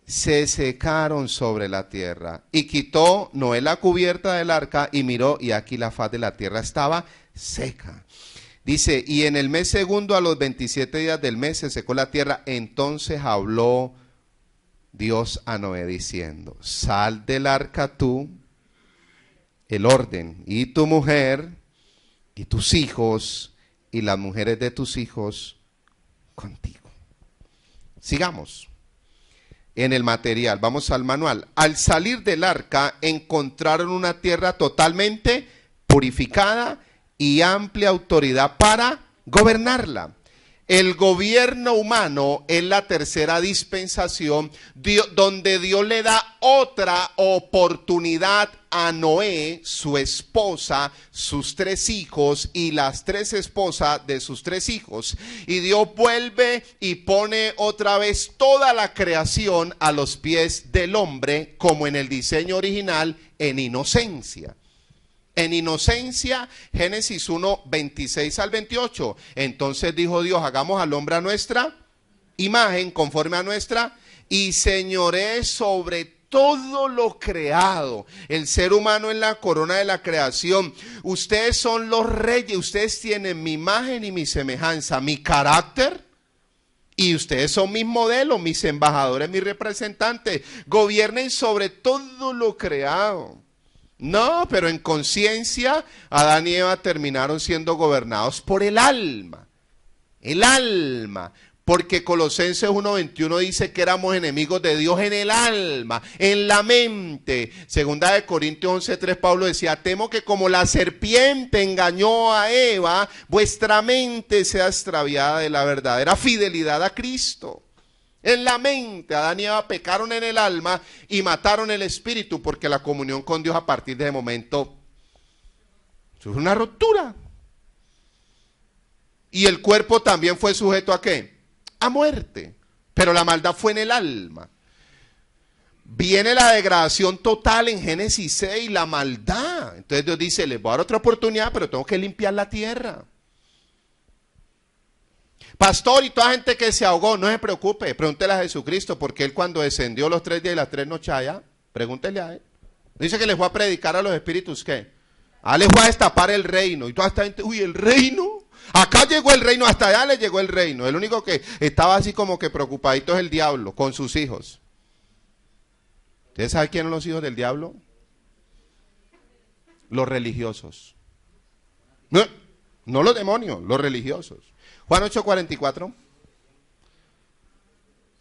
se secaron sobre la tierra. Y quitó Noé la cubierta del arca y miró, y aquí la faz de la tierra estaba seca. Dice, y en el mes segundo, a los 27 días del mes, se secó la tierra. Entonces habló Dios a Noé diciendo, sal del arca tú, el orden, y tu mujer, y tus hijos, y las mujeres de tus hijos contigo. Sigamos en el material, vamos al manual. Al salir del arca encontraron una tierra totalmente purificada y amplia autoridad para gobernarla. El gobierno humano es la tercera dispensación donde Dios le da otra oportunidad a Noé, su esposa, sus 3 hijos y las 3 esposas de sus 3 hijos. Y Dios vuelve y pone otra vez toda la creación a los pies del hombre, como en el diseño original, en inocencia. En inocencia, Génesis 1, 26 al 28. Entonces dijo Dios, hagamos al hombre a nuestra imagen, conforme a nuestra, y señoree sobre todo lo creado. El ser humano es la corona de la creación. Ustedes son los reyes, ustedes tienen mi imagen y mi semejanza, mi carácter. Y ustedes son mis modelos, mis embajadores, mis representantes. Gobiernen sobre todo lo creado. No, pero en conciencia, Adán y Eva terminaron siendo gobernados por el alma. El alma. Porque Colosenses 1:21 dice que éramos enemigos de Dios en el alma, en la mente. Segunda de Corintios 11:3, Pablo decía, temo que como la serpiente engañó a Eva, vuestra mente sea extraviada de la verdadera fidelidad a Cristo. En la mente, Adán y Eva pecaron en el alma y mataron el espíritu, porque la comunión con Dios a partir de ese momento es una ruptura. Y el cuerpo también fue sujeto ¿a qué? A muerte. Pero la maldad fue en el alma. Viene la degradación total en Génesis 6, la maldad. Entonces Dios dice, les voy a dar otra oportunidad, pero tengo que limpiar la tierra. Pastor, y toda gente que se ahogó, no se preocupe, pregúntele a Jesucristo, porque Él cuando descendió los 3 días y las 3 noches allá, pregúntele a Él. Dice que les fue a predicar a los espíritus, ¿qué? Les fue a destapar el reino, y toda esta gente, uy, el reino, acá llegó el reino, hasta allá le llegó el reino. El único que estaba así como que preocupadito es el diablo, con sus hijos. ¿Ustedes saben quiénes son los hijos del diablo? Los religiosos. No los demonios, los religiosos. Juan 8:44.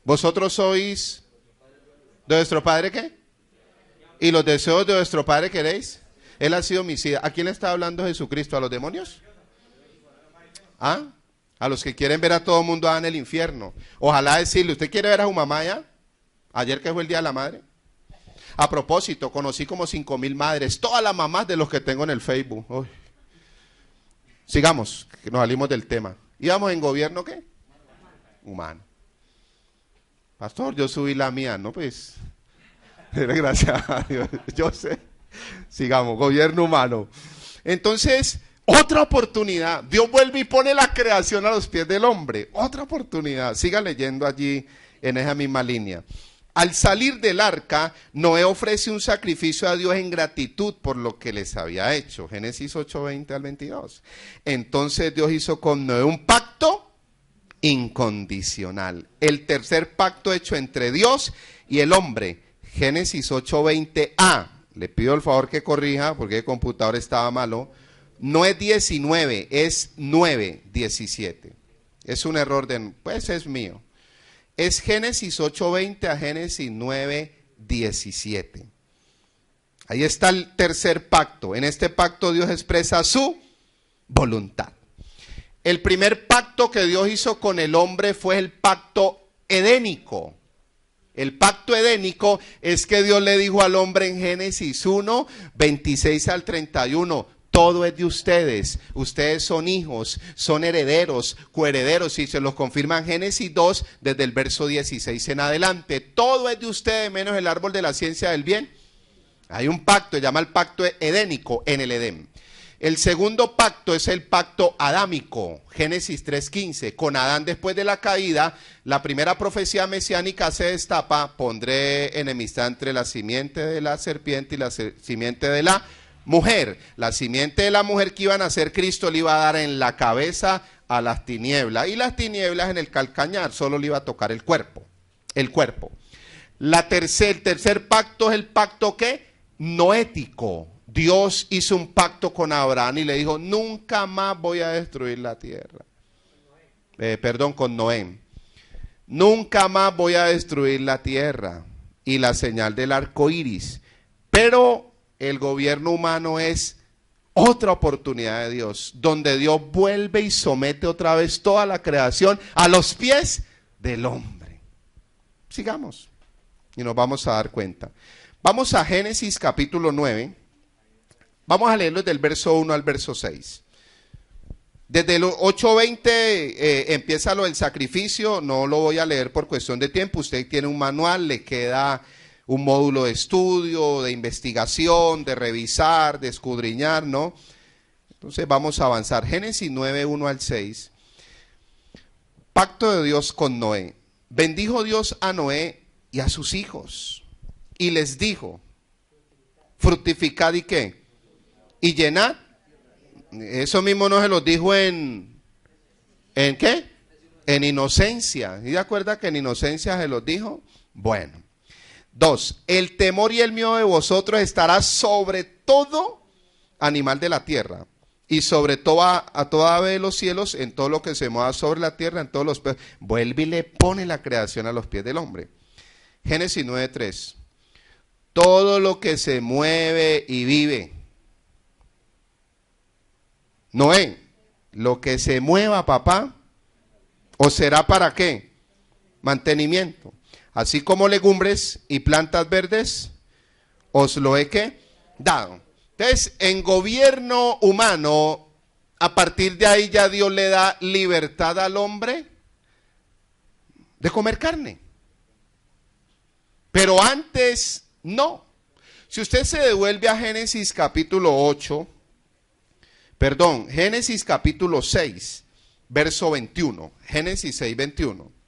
Vosotros sois de vuestro padre, ¿qué? Y los deseos de vuestro padre queréis. Él ha sido homicida. ¿A quién le está hablando Jesucristo? ¿A los demonios? ¿Ah? A los que quieren ver a todo el mundo en el infierno. Ojalá decirle, ¿usted quiere ver a su mamá ya? Ayer que fue el Día de la Madre. A propósito, conocí como 5,000 madres. Todas las mamás de los que tengo en el Facebook. Uy. Sigamos, que nos salimos del tema. ¿Íbamos en gobierno qué? Humano. Pastor, yo subí la mía, ¿no? Pues, gracias a Dios, yo sé. Sigamos, gobierno humano. Entonces, otra oportunidad. Dios vuelve y pone la creación a los pies del hombre. Otra oportunidad. Siga leyendo allí en esa misma línea. Al salir del arca, Noé ofrece un sacrificio a Dios en gratitud por lo que les había hecho. Génesis 8:20 al 22. Entonces Dios hizo con Noé un pacto incondicional. El tercer pacto hecho entre Dios y el hombre. Génesis 8:20a. Le pido el favor que corrija porque el computador estaba malo. No es 19, es 9:17. Es un error pues es mío. Es Génesis 8:20 a Génesis 9:17. Ahí está el tercer pacto. En este pacto Dios expresa su voluntad. El primer pacto que Dios hizo con el hombre fue el pacto edénico. El pacto edénico es que Dios le dijo al hombre en Génesis 1:26 al 31, todo es de ustedes, ustedes son hijos, son herederos, coherederos, y se los confirma en Génesis 2 desde el verso 16 en adelante. Todo es de ustedes menos el árbol de la ciencia del bien. Hay un pacto, se llama el pacto edénico en el Edén. El segundo pacto es el pacto adámico, Génesis 3:15. Con Adán después de la caída, la primera profecía mesiánica se destapa: pondré enemistad entre la simiente de la serpiente y la simiente de la mujer. La simiente de la mujer que iban a ser Cristo le iba a dar en la cabeza a las tinieblas, y las tinieblas en el calcañar, solo le iba a tocar el cuerpo. El cuerpo. El tercer pacto es el pacto ¿qué? Noético. Dios hizo un pacto con Abraham y le dijo, nunca más voy a destruir la tierra. Con Noé. Nunca más voy a destruir la tierra. Y la señal del arco iris. Pero el gobierno humano es otra oportunidad de Dios, donde Dios vuelve y somete otra vez toda la creación a los pies del hombre. Sigamos y nos vamos a dar cuenta. Vamos a Génesis capítulo 9. Vamos a leerlo desde el verso 1 al verso 6. Desde el 8:20 empieza lo del sacrificio. No lo voy a leer por cuestión de tiempo. Usted tiene un manual, le queda un módulo de estudio, de investigación, de revisar, de escudriñar, ¿no? Entonces vamos a avanzar. Génesis 9, 1 al 6. Pacto de Dios con Noé. Bendijo Dios a Noé y a sus hijos. Y les dijo, fructificad y qué. Y llenad. Eso mismo no se los dijo ¿en qué? En inocencia. ¿Y de acuerdo que en inocencia se los dijo? Bueno. 2. El temor y el miedo de vosotros estará sobre todo animal de la tierra y sobre todo a toda ave de los cielos, en todo lo que se mueva sobre la tierra, en todos los peces. Vuelve y le pone la creación a los pies del hombre. Génesis 9:3. Todo lo que se mueve y vive. Noé, lo que se mueva, papá, ¿o será para qué? Mantenimiento. Así como legumbres y plantas verdes, os lo he ¿qué? Dado. Entonces, en gobierno humano, a partir de ahí ya Dios le da libertad al hombre de comer carne. Pero antes, no. Si usted se devuelve a Génesis capítulo 6, verso 21. Génesis 6, 21.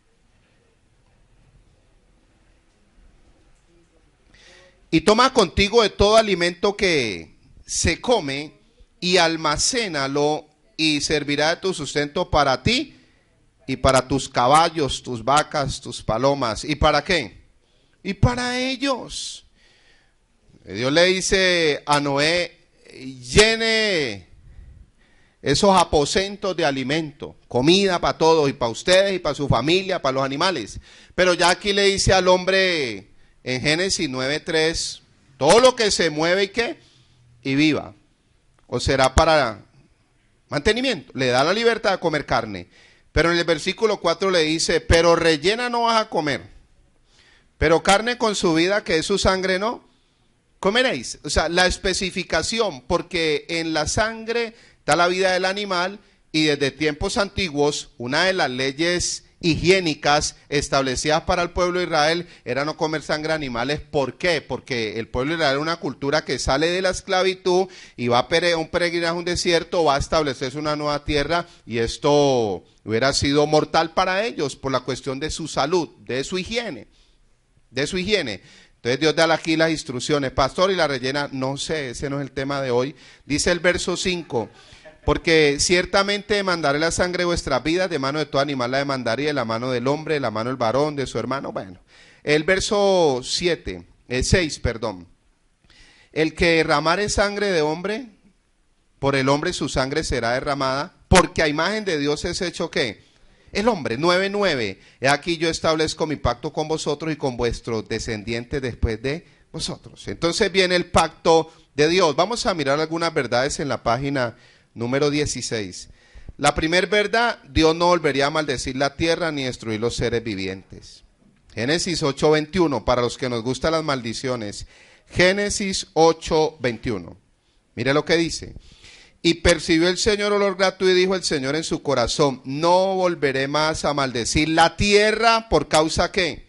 Y toma contigo de todo alimento que se come y almacénalo y servirá de tu sustento para ti y para tus caballos, tus vacas, tus palomas. ¿Y para qué? Y para ellos. Dios le dice a Noé, llene esos aposentos de alimento, comida para todos y para ustedes y para su familia, para los animales. Pero ya aquí le dice al hombre en Génesis 9:3, todo lo que se mueve y qué, y viva, o será para mantenimiento. Le da la libertad de comer carne. Pero en el versículo 4 le dice, pero rellena no vas a comer, pero carne con su vida, que es su sangre, no comeréis. O sea, la especificación, porque en la sangre afecta la vida del animal y desde tiempos antiguos una de las leyes higiénicas establecidas para el pueblo de Israel era no comer sangre de animales. ¿Por qué? Porque el pueblo de Israel era una cultura que sale de la esclavitud y va a un peregrinaje a un desierto, va a establecerse una nueva tierra y esto hubiera sido mortal para ellos por la cuestión de su salud, de su higiene, Entonces Dios da aquí las instrucciones. Pastor, y la rellena, no sé, ese no es el tema de hoy. Dice el verso 5. Porque ciertamente demandaré la sangre de vuestras vidas, de mano de todo animal la demandaría, de la mano del hombre, de la mano del varón, de su hermano. Bueno, el verso 6, el que derramare sangre de hombre, por el hombre su sangre será derramada, porque a imagen de Dios es hecho ¿qué? El hombre. 9:9, he aquí yo establezco mi pacto con vosotros y con vuestros descendientes después de vosotros. Entonces viene el pacto de Dios. Vamos a mirar algunas verdades en la página número 16. La primera verdad, Dios no volvería a maldecir la tierra ni destruir los seres vivientes. Génesis 8:21, para los que nos gustan las maldiciones. Génesis 8:21. Mire lo que dice. Y percibió el Señor olor grato y dijo el Señor en su corazón, no volveré más a maldecir la tierra por causa ¿qué?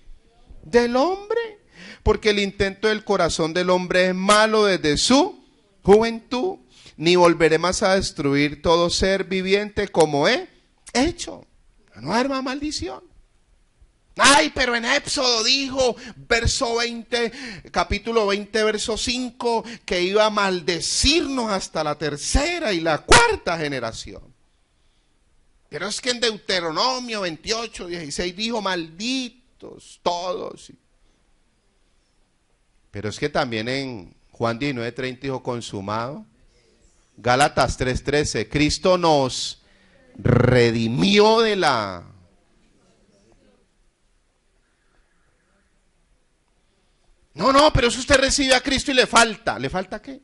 Del hombre. Porque el intento del corazón del hombre es malo desde su juventud. Ni volveré más a destruir todo ser viviente como he hecho. No hay más maldición. Ay, pero en Éxodo dijo, capítulo 20, verso 5, que iba a maldecirnos hasta la tercera y la cuarta generación. Pero es que en Deuteronomio 28, 16 dijo, malditos todos. Pero es que también en Juan 19, 30 dijo, consumado. Gálatas 3:13, Cristo nos redimió de la... No, pero si usted recibe a Cristo y le falta ¿qué?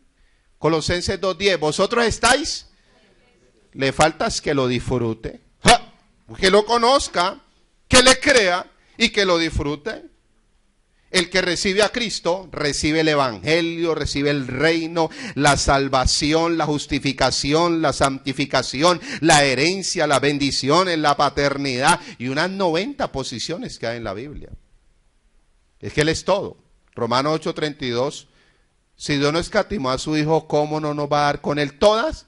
Colosenses 2:10, vosotros estáis, le falta es que lo disfrute, que lo conozca, que le crea y que lo disfrute. El que recibe a Cristo, recibe el evangelio, recibe el reino, la salvación, la justificación, la santificación, la herencia, las bendiciones, la paternidad y unas 90 posiciones que hay en la Biblia. Es que Él es todo. Romanos 8:32, si Dios no escatimó a su Hijo, ¿cómo no nos va a dar con Él todas?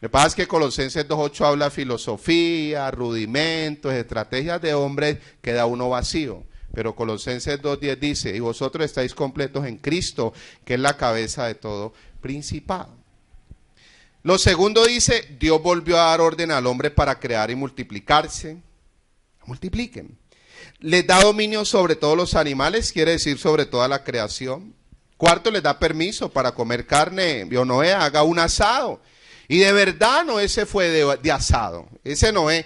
Lo que pasa es que Colosenses 2:8 habla de filosofía, rudimentos, estrategias de hombres, queda uno vacío. Pero Colosenses 2:10 dice, y vosotros estáis completos en Cristo, que es la cabeza de todo principado. Lo segundo dice, Dios volvió a dar orden al hombre para crear y multiplicarse. Multipliquen. Les da dominio sobre todos los animales, quiere decir sobre toda la creación. Cuarto, les da permiso para comer carne. Vio Noé, haga un asado. Y de verdad Noé se fue de asado. Ese Noé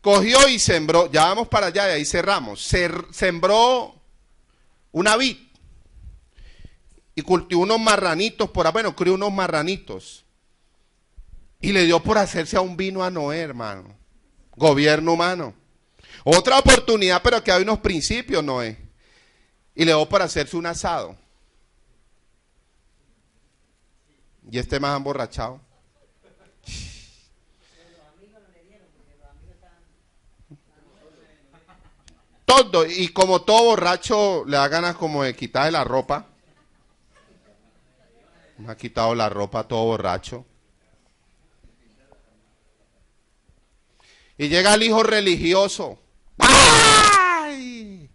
cogió y sembró, ya vamos para allá y ahí cerramos, sembró una vid y cultivó unos marranitos crió unos marranitos y le dio por hacerse a un vino a Noé, hermano. Gobierno humano. Otra oportunidad, pero que hay unos principios, Noé. Y le dio por hacerse un asado. Y este más emborrachado. Todo, y como todo borracho le da ganas como de quitarle la ropa. Me ha quitado la ropa todo borracho. Y llega el hijo religioso. ¡Ay!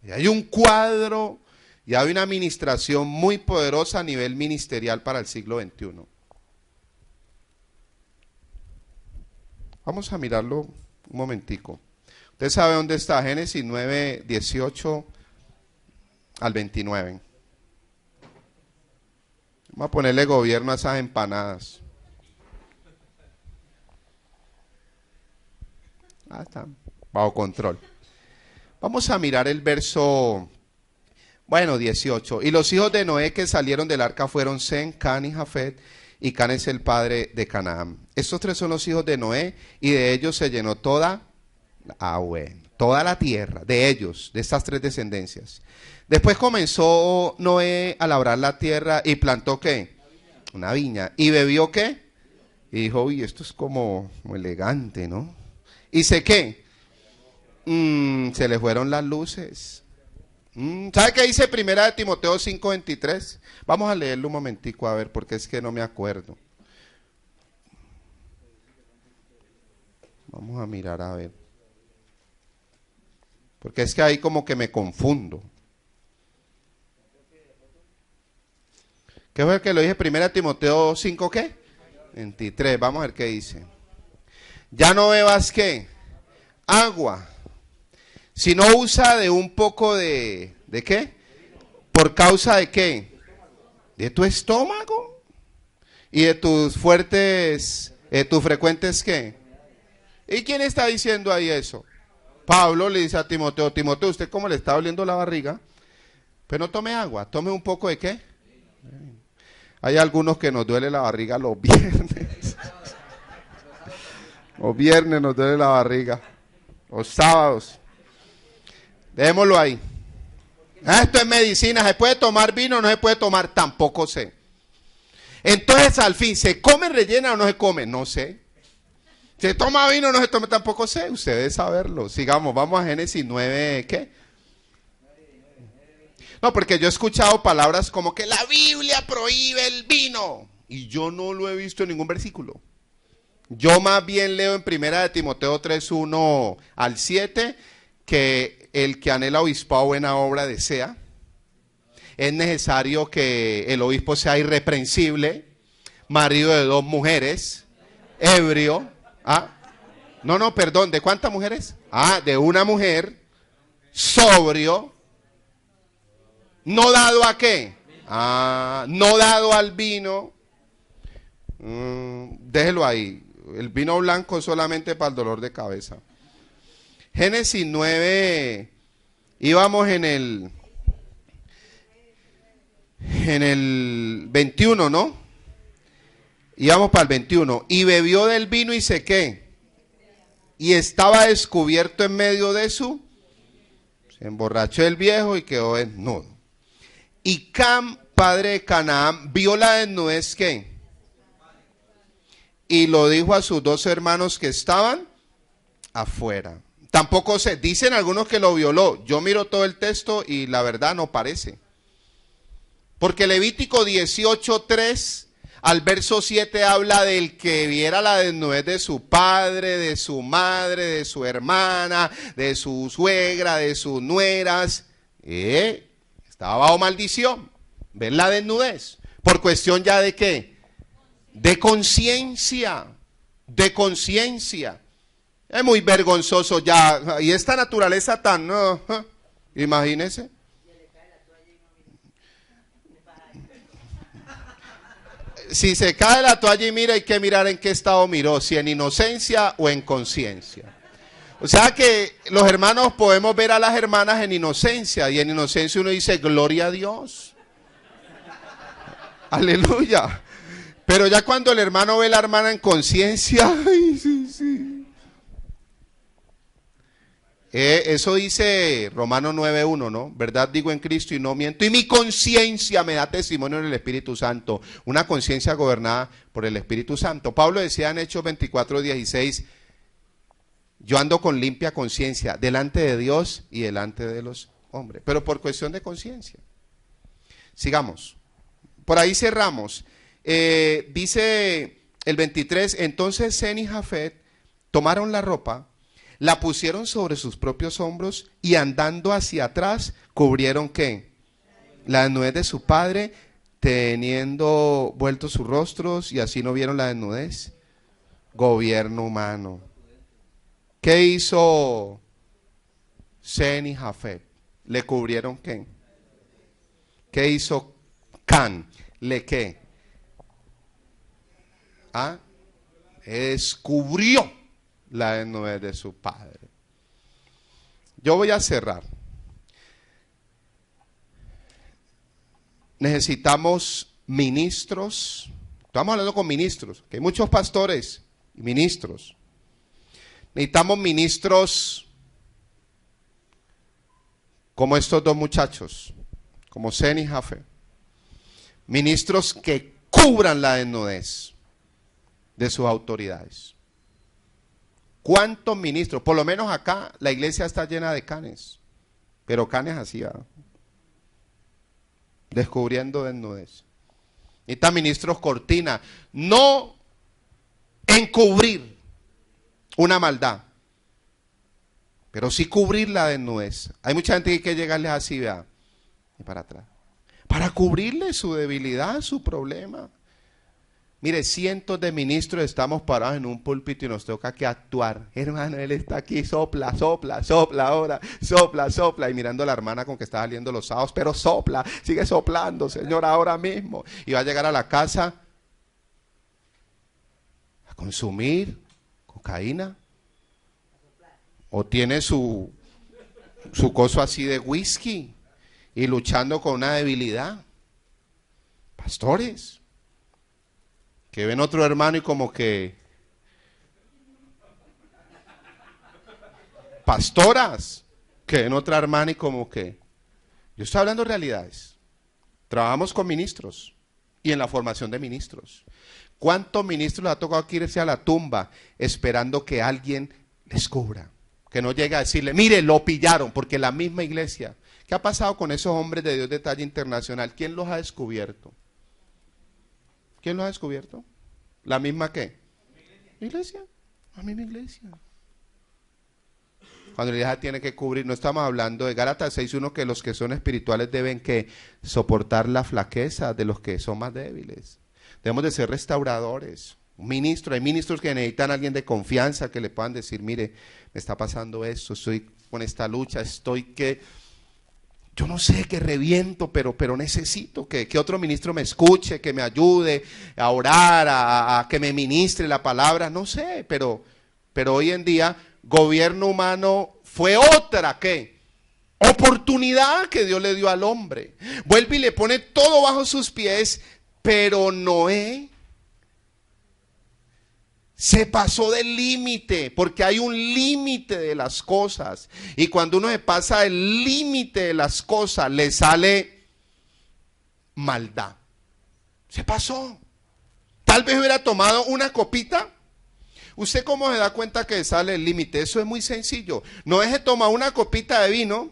Y hay un cuadro y hay una administración muy poderosa a nivel ministerial para el siglo XXI. Vamos a mirarlo un momentico. Usted sabe dónde está, Génesis 9, 18 al 29. Vamos a ponerle gobierno a esas empanadas. Está bajo control. Vamos a mirar el verso, 18. Y los hijos de Noé que salieron del arca fueron Sem, Can y Jafet, y Can es el padre de Canaán. Estos tres son los hijos de Noé, y de ellos se llenó toda la tierra, de ellos, de estas tres descendencias. Después comenzó Noé a labrar la tierra y plantó ¿qué? Una viña. ¿Y bebió qué? Y dijo, uy, esto es como elegante, ¿no? ¿Y sé qué? Se le fueron las luces. ¿Sabe qué dice Primera de Timoteo 5:23? Vamos a leerlo un momentico a ver, porque es que no me acuerdo. Vamos a mirar a ver. Porque es que ahí como que me confundo. ¿Qué fue el que lo dije? Primera de Timoteo 5, ¿qué? 23. Vamos a ver qué dice. Ya no bebas, ¿qué? Agua. Si no usa de un poco ¿de qué? ¿Por causa de qué? De tu estómago y de tus tus frecuentes ¿qué? ¿Y quién está diciendo ahí eso? Pablo le dice a Timoteo, Timoteo, ¿usted cómo le está doliendo la barriga? Pero no tome agua, tome un poco de ¿qué? Hay algunos que nos duele la barriga los viernes. Los viernes nos duele la barriga. Los sábados. Dejémoslo ahí. Esto es medicina. ¿Se puede tomar vino o no se puede tomar? Tampoco sé. Entonces, al fin, ¿se come rellena o no se come? No sé. ¿Se toma vino o no se toma? Tampoco sé. Usted debe saberlo. Sigamos, vamos a Génesis 9, ¿qué? No, porque yo he escuchado palabras como que la Biblia prohíbe el vino. Y yo no lo he visto en ningún versículo. Yo más bien leo en Primera de Timoteo 3:1 al 7 que el que anhela obispado buena obra desea. Es necesario que el obispo sea irreprensible, marido de 2 mujeres, ebrio. No, perdón, ¿de cuántas mujeres? De una mujer, sobrio, no dado a qué. No dado al vino. Déjelo ahí. El vino blanco es solamente para el dolor de cabeza. Génesis 9, íbamos en el 21, ¿no? Íbamos para el 21. Y bebió del vino y se qué. Y estaba descubierto en medio de su. Se emborrachó el viejo y quedó desnudo. Y Cam, padre de Canaán, vio la desnudez ¿qué? Y lo dijo a sus 2 hermanos que estaban afuera. Tampoco sé, dicen algunos que lo violó. Yo miro todo el texto y la verdad no parece. Porque Levítico 18:3 al verso 7 habla del que viera la desnudez de su padre, de su madre, de su hermana, de su suegra, de sus nueras. Estaba bajo maldición. Ver la desnudez. Por cuestión ya de ¿qué? De conciencia. De conciencia. Es muy vergonzoso ya. Y esta naturaleza tan... imagínese. Si se cae la toalla y mira, hay que mirar en qué estado miró, si en inocencia o en conciencia. O sea que los hermanos podemos ver a las hermanas en inocencia, y en inocencia uno dice, gloria a Dios. Aleluya. Pero ya cuando el hermano ve a la hermana en conciencia, ay, sí. Eso dice Romanos 9:1, ¿no? Verdad digo en Cristo y no miento. Y mi conciencia me da testimonio en el Espíritu Santo. Una conciencia gobernada por el Espíritu Santo. Pablo decía en Hechos 24:16, yo ando con limpia conciencia delante de Dios y delante de los hombres. Pero por cuestión de conciencia. Sigamos. Por ahí cerramos. Dice el 23, entonces Sem y Jafet tomaron la ropa, la pusieron sobre sus propios hombros y andando hacia atrás cubrieron ¿qué? La desnudez de su padre, teniendo vueltos sus rostros y así no vieron la desnudez. Gobierno humano. ¿Qué hizo Sem y Jafet? ¿Le cubrieron qué? ¿Qué hizo Can? ¿Le qué? Descubrió la desnudez de su padre. Yo voy a cerrar. Necesitamos ministros. Estamos hablando con ministros, que hay muchos pastores y ministros. Necesitamos ministros como estos 2 muchachos, como Sem y Jafet. Ministros que cubran la desnudez de sus autoridades. ¿Cuántos ministros? Por lo menos acá la iglesia está llena de canes, pero canes así, ¿verdad? Descubriendo desnudez. Necesitan ministros cortina, no encubrir una maldad, pero sí cubrir la desnudez. Hay mucha gente que hay que llegarles así, ¿verdad? Y para atrás, para cubrirle su debilidad, su problema. Mire, cientos de ministros estamos parados en un púlpito y nos toca que actuar. Hermano, él está aquí, sopla, sopla, sopla ahora, sopla, sopla. Y mirando a la hermana con que está saliendo los sábados, pero sopla, sigue soplando, Señor, ahora mismo. Y va a llegar a la casa a consumir cocaína. O tiene su coso así de whisky y luchando con una debilidad. Pastores que ven otro hermano y como que, pastoras que ven otra hermana y como que, yo estoy hablando de realidades. Trabajamos con ministros y en la formación de ministros. ¿Cuántos ministros les ha tocado que irse a la tumba esperando que alguien les cubra? Que no llegue a decirle, mire, lo pillaron, porque la misma iglesia. ¿Qué ha pasado con esos hombres de Dios de talla internacional? ¿Quién los ha descubierto? ¿Quién los ha descubierto? ¿La misma qué? ¿Iglesia? La misma iglesia. Cuando la iglesia tiene que cubrir, no estamos hablando de Gálatas 6:1, que los que son espirituales deben que soportar la flaqueza de los que son más débiles. Debemos de ser restauradores. Un ministro, hay ministros que necesitan a alguien de confianza que le puedan decir, mire, me está pasando esto, estoy con esta lucha, estoy que... Yo no sé, que reviento, pero necesito que otro ministro me escuche, que me ayude a orar, a que me ministre la palabra, no sé, pero hoy en día, gobierno humano fue otra, ¿qué? Oportunidad que Dios le dio al hombre. Vuelve y le pone todo bajo sus pies, pero Noé se pasó del límite, porque hay un límite de las cosas. Y cuando uno se pasa el límite de las cosas, le sale maldad. Se pasó. Tal vez hubiera tomado una copita. ¿Usted cómo se da cuenta que sale el límite? Eso es muy sencillo. No deje tomar una copita de vino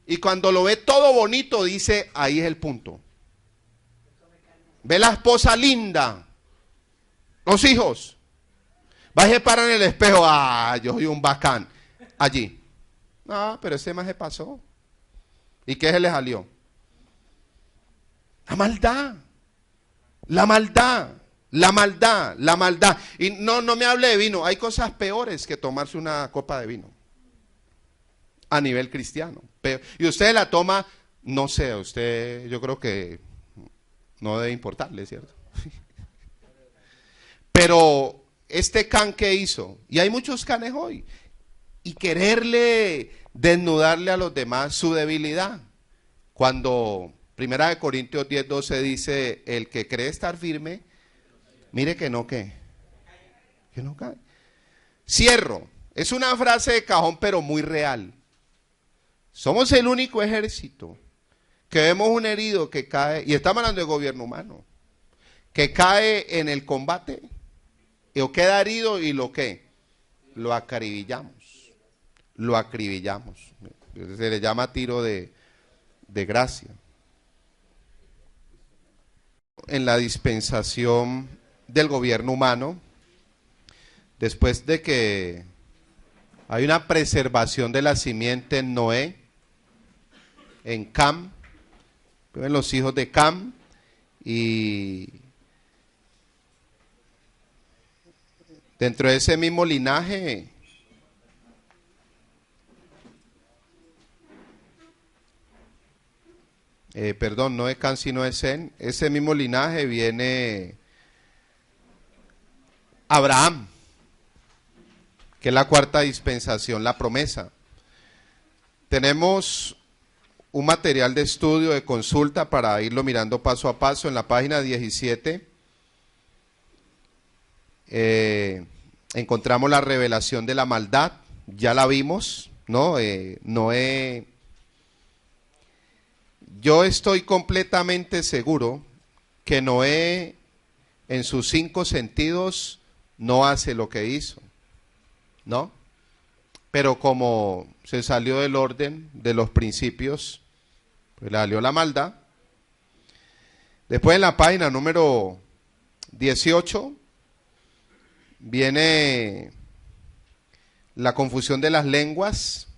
y cuando lo ve todo bonito dice, ahí es el punto. Ve la esposa linda, los hijos. Va y se para en el espejo, yo soy un bacán, allí. No, pero ese más se pasó. ¿Y qué se le salió? La maldad, la maldad, la maldad, la maldad. Y no me hable de vino, hay cosas peores que tomarse una copa de vino. A nivel cristiano. Y usted la toma, no sé, usted, yo creo que no debe importarle, ¿cierto? Pero... este can que hizo, y hay muchos canes hoy, y quererle desnudarle a los demás su debilidad. Cuando 1 Corintios 10:12 dice, el que cree estar firme, mire que no cae. Cierro, es una frase de cajón pero muy real. Somos el único ejército que vemos un herido que cae, y estamos hablando de gobierno humano, que cae en el combate, o queda herido y lo que lo acribillamos, se le llama tiro de gracia. En la dispensación del gobierno humano, después de que hay una preservación de la simiente en Noé, en Cam, en los hijos de Cam, y dentro de ese mismo linaje, no es Can sino es Sen, ese mismo linaje viene Abraham, que es la cuarta dispensación, la promesa. Tenemos un material de estudio, de consulta para irlo mirando paso a paso en la página 17. Encontramos la revelación de la maldad, ya la vimos, ¿no? Noé, yo estoy completamente seguro que Noé en sus 5 sentidos no hace lo que hizo, ¿no? Pero como se salió del orden de los principios, pues le salió la maldad. Después en la página número 18 viene la confusión de las lenguas,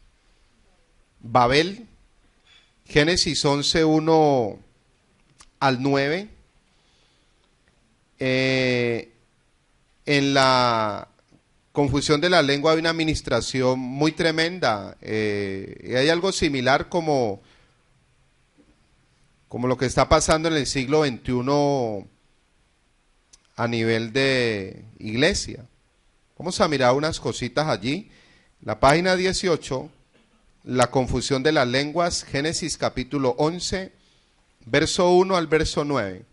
Babel, Génesis 11, 1 al 9. En la confusión de la lengua hay una administración muy tremenda. Hay algo similar como lo que está pasando en el siglo XXI a nivel de iglesia. Vamos a mirar unas cositas allí. La página 18, la confusión de las lenguas, Génesis capítulo 11, verso 1 al verso 9.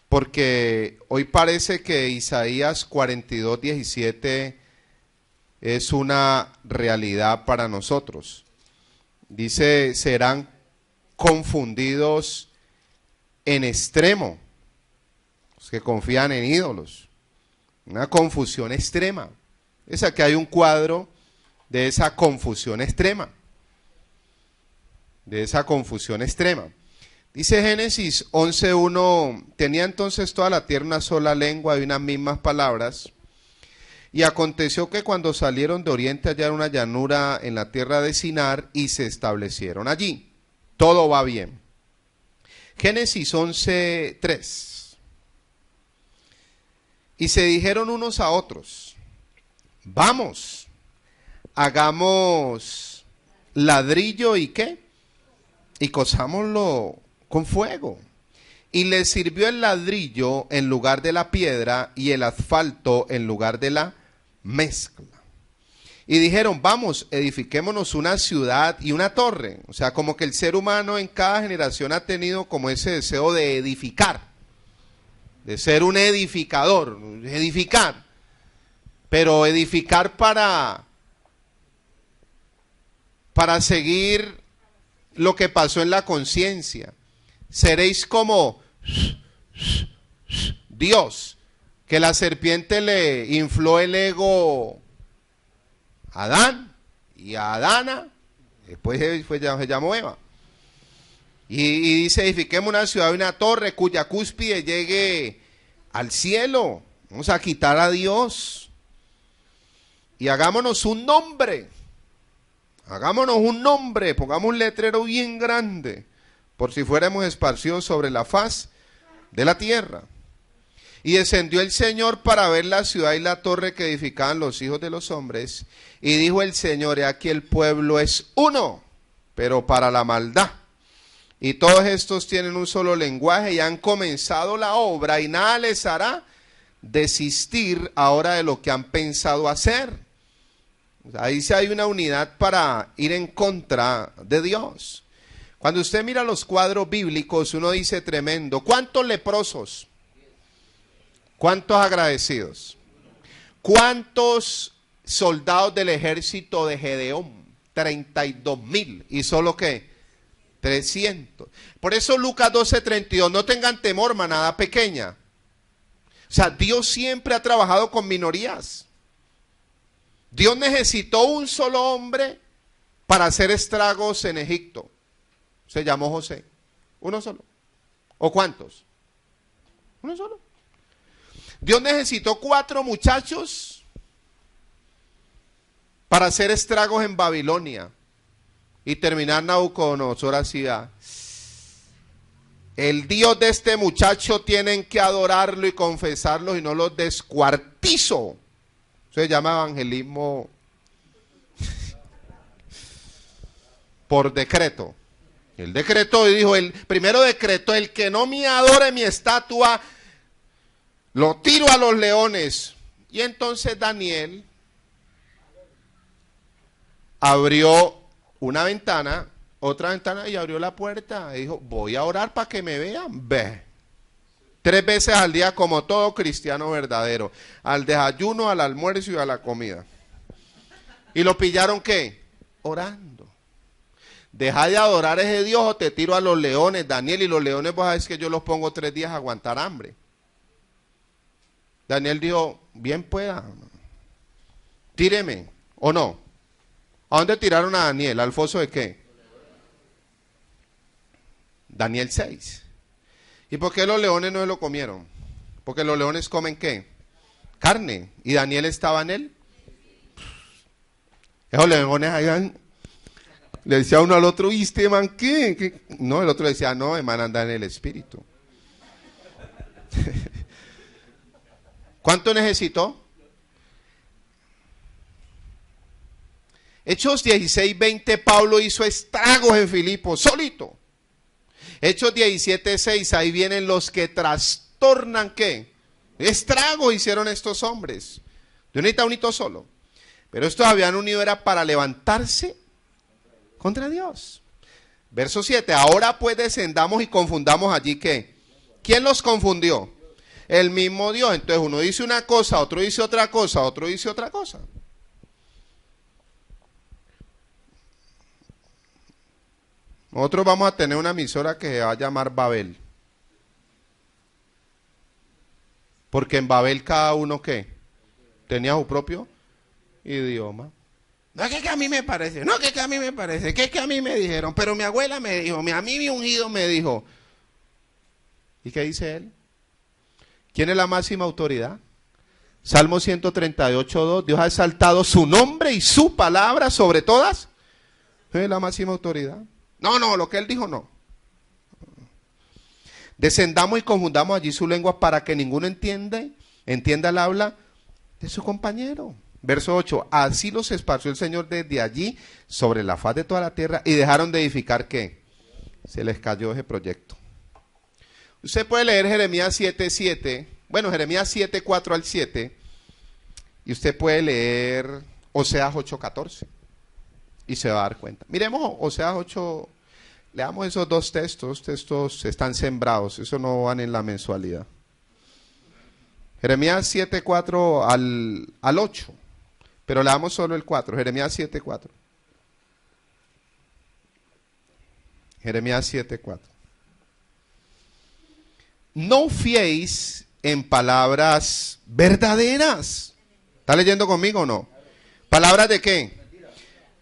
Porque hoy parece que Isaías 42, 17 es una realidad para nosotros. Dice, serán confundidos en extremo los que confían en ídolos. Una confusión extrema. Es aquí hay un cuadro de esa confusión extrema. De esa confusión extrema. Dice Génesis 11:1, tenía entonces toda la tierra una sola lengua y unas mismas palabras. Y aconteció que cuando salieron de oriente hallaron una llanura en la tierra de Sinar y se establecieron allí. Todo va bien. Génesis 11:3. Y se dijeron unos a otros, vamos, hagamos ladrillo y ¿qué? Y cosámoslo con fuego. Y les sirvió el ladrillo en lugar de la piedra y el asfalto en lugar de la mezcla. Y dijeron, vamos, edifiquémonos una ciudad y una torre. O sea, como que el ser humano en cada generación ha tenido como ese deseo de edificar, de ser un edificador, edificar. Pero edificar para seguir lo que pasó en la conciencia. Seréis como Dios, que la serpiente le infló el ego a Adán y a Adana, después se llamó Eva. Y dice, edifiquemos una ciudad y una torre cuya cúspide llegue al cielo. Vamos a quitar a Dios y hagámonos un nombre. Hagámonos un nombre, pongamos un letrero bien grande, por si fuéramos esparcidos sobre la faz de la tierra. Y descendió el Señor para ver la ciudad y la torre que edificaban los hijos de los hombres. Y dijo el Señor, he aquí el pueblo es uno, pero para la maldad. Y todos estos tienen un solo lenguaje y han comenzado la obra y nada les hará desistir ahora de lo que han pensado hacer. Ahí sí hay una unidad para ir en contra de Dios. Cuando usted mira los cuadros bíblicos, uno dice tremendo. ¿Cuántos leprosos? ¿Cuántos agradecidos? ¿Cuántos soldados del ejército de Gedeón? 32,000. ¿Y solo qué? 300. Por eso Lucas 12:32, no tengan temor, manada pequeña. O sea, Dios siempre ha trabajado con minorías. Dios necesitó un solo hombre para hacer estragos en Egipto. Se llamó José. Uno solo. ¿O cuántos? Uno solo. Dios necesitó 4 muchachos para hacer estragos en Babilonia y terminar Nabucodonosor así. El Dios de este muchacho tienen que adorarlo y confesarlo y no los descuartizo. Eso se llama evangelismo por decreto. El decreto dijo, el primero decreto, el que no me adore mi estatua, lo tiro a los leones. Y entonces Daniel abrió una ventana, otra ventana y abrió la puerta. Y dijo, voy a orar para que me vean. Ve. 3 veces al día como todo cristiano verdadero. Al desayuno, al almuerzo y a la comida. ¿Y lo pillaron qué? Orando. deja de adorar a ese Dios o te tiro a los leones, Daniel, y los leones vos sabés que yo los pongo 3 días a aguantar hambre. Daniel dijo, bien pueda, tíreme, ¿o no? ¿A dónde tiraron a Daniel? ¿Al foso de qué? Daniel 6. ¿Y por qué los leones no se lo comieron? Porque los leones comen ¿qué? Carne. ¿Y Daniel estaba en él? Esos leones allá le decía uno al otro, ¿y este man qué? ¿Qué? No, el otro decía, no, el man anda en el espíritu. ¿Cuánto necesitó? Hechos 16:20, Pablo hizo estragos en Filipos, solito. Hechos 17:6, ahí vienen los que trastornan, ¿qué? Estragos hicieron estos hombres. De un hito a un hito solo. Pero estos habían unido era para levantarse contra Dios. Verso 7, ahora pues descendamos y confundamos allí, ¿qué? ¿Quién los confundió? El mismo Dios. Entonces uno dice una cosa, otro dice otra cosa, otro dice otra cosa. Nosotros vamos a tener una emisora que se va a llamar Babel. Porque en Babel cada uno, ¿qué? Tenía su propio idioma. No es que a mí me parece, no que a mí me parece, que a mí me dijeron, pero mi abuela me dijo, a mí mi ungido me dijo. ¿Y qué dice él? ¿Quién es la máxima autoridad? Salmo 138:2, Dios ha exaltado su nombre y su palabra sobre todas. ¿Es la máxima autoridad? No, lo que él dijo no. Descendamos y confundamos allí su lengua para que ninguno entienda el habla de su compañero. Verso 8, así los esparció el Señor desde allí sobre la faz de toda la tierra y dejaron de edificar, ¿qué? Se les cayó ese proyecto. Usted puede leer Jeremías 7:7, bueno, Jeremías 7:4 al 7, y usted puede leer Oseas 8:14, y se va a dar cuenta. Miremos Oseas 8, leamos esos dos textos están sembrados, eso no van en la mensualidad. Jeremías 7:4 al 8, pero leamos solo el 4, Jeremías 7:4. Jeremías 7:4. No fiéis en palabras verdaderas. ¿Está leyendo conmigo o no? ¿Palabras de qué?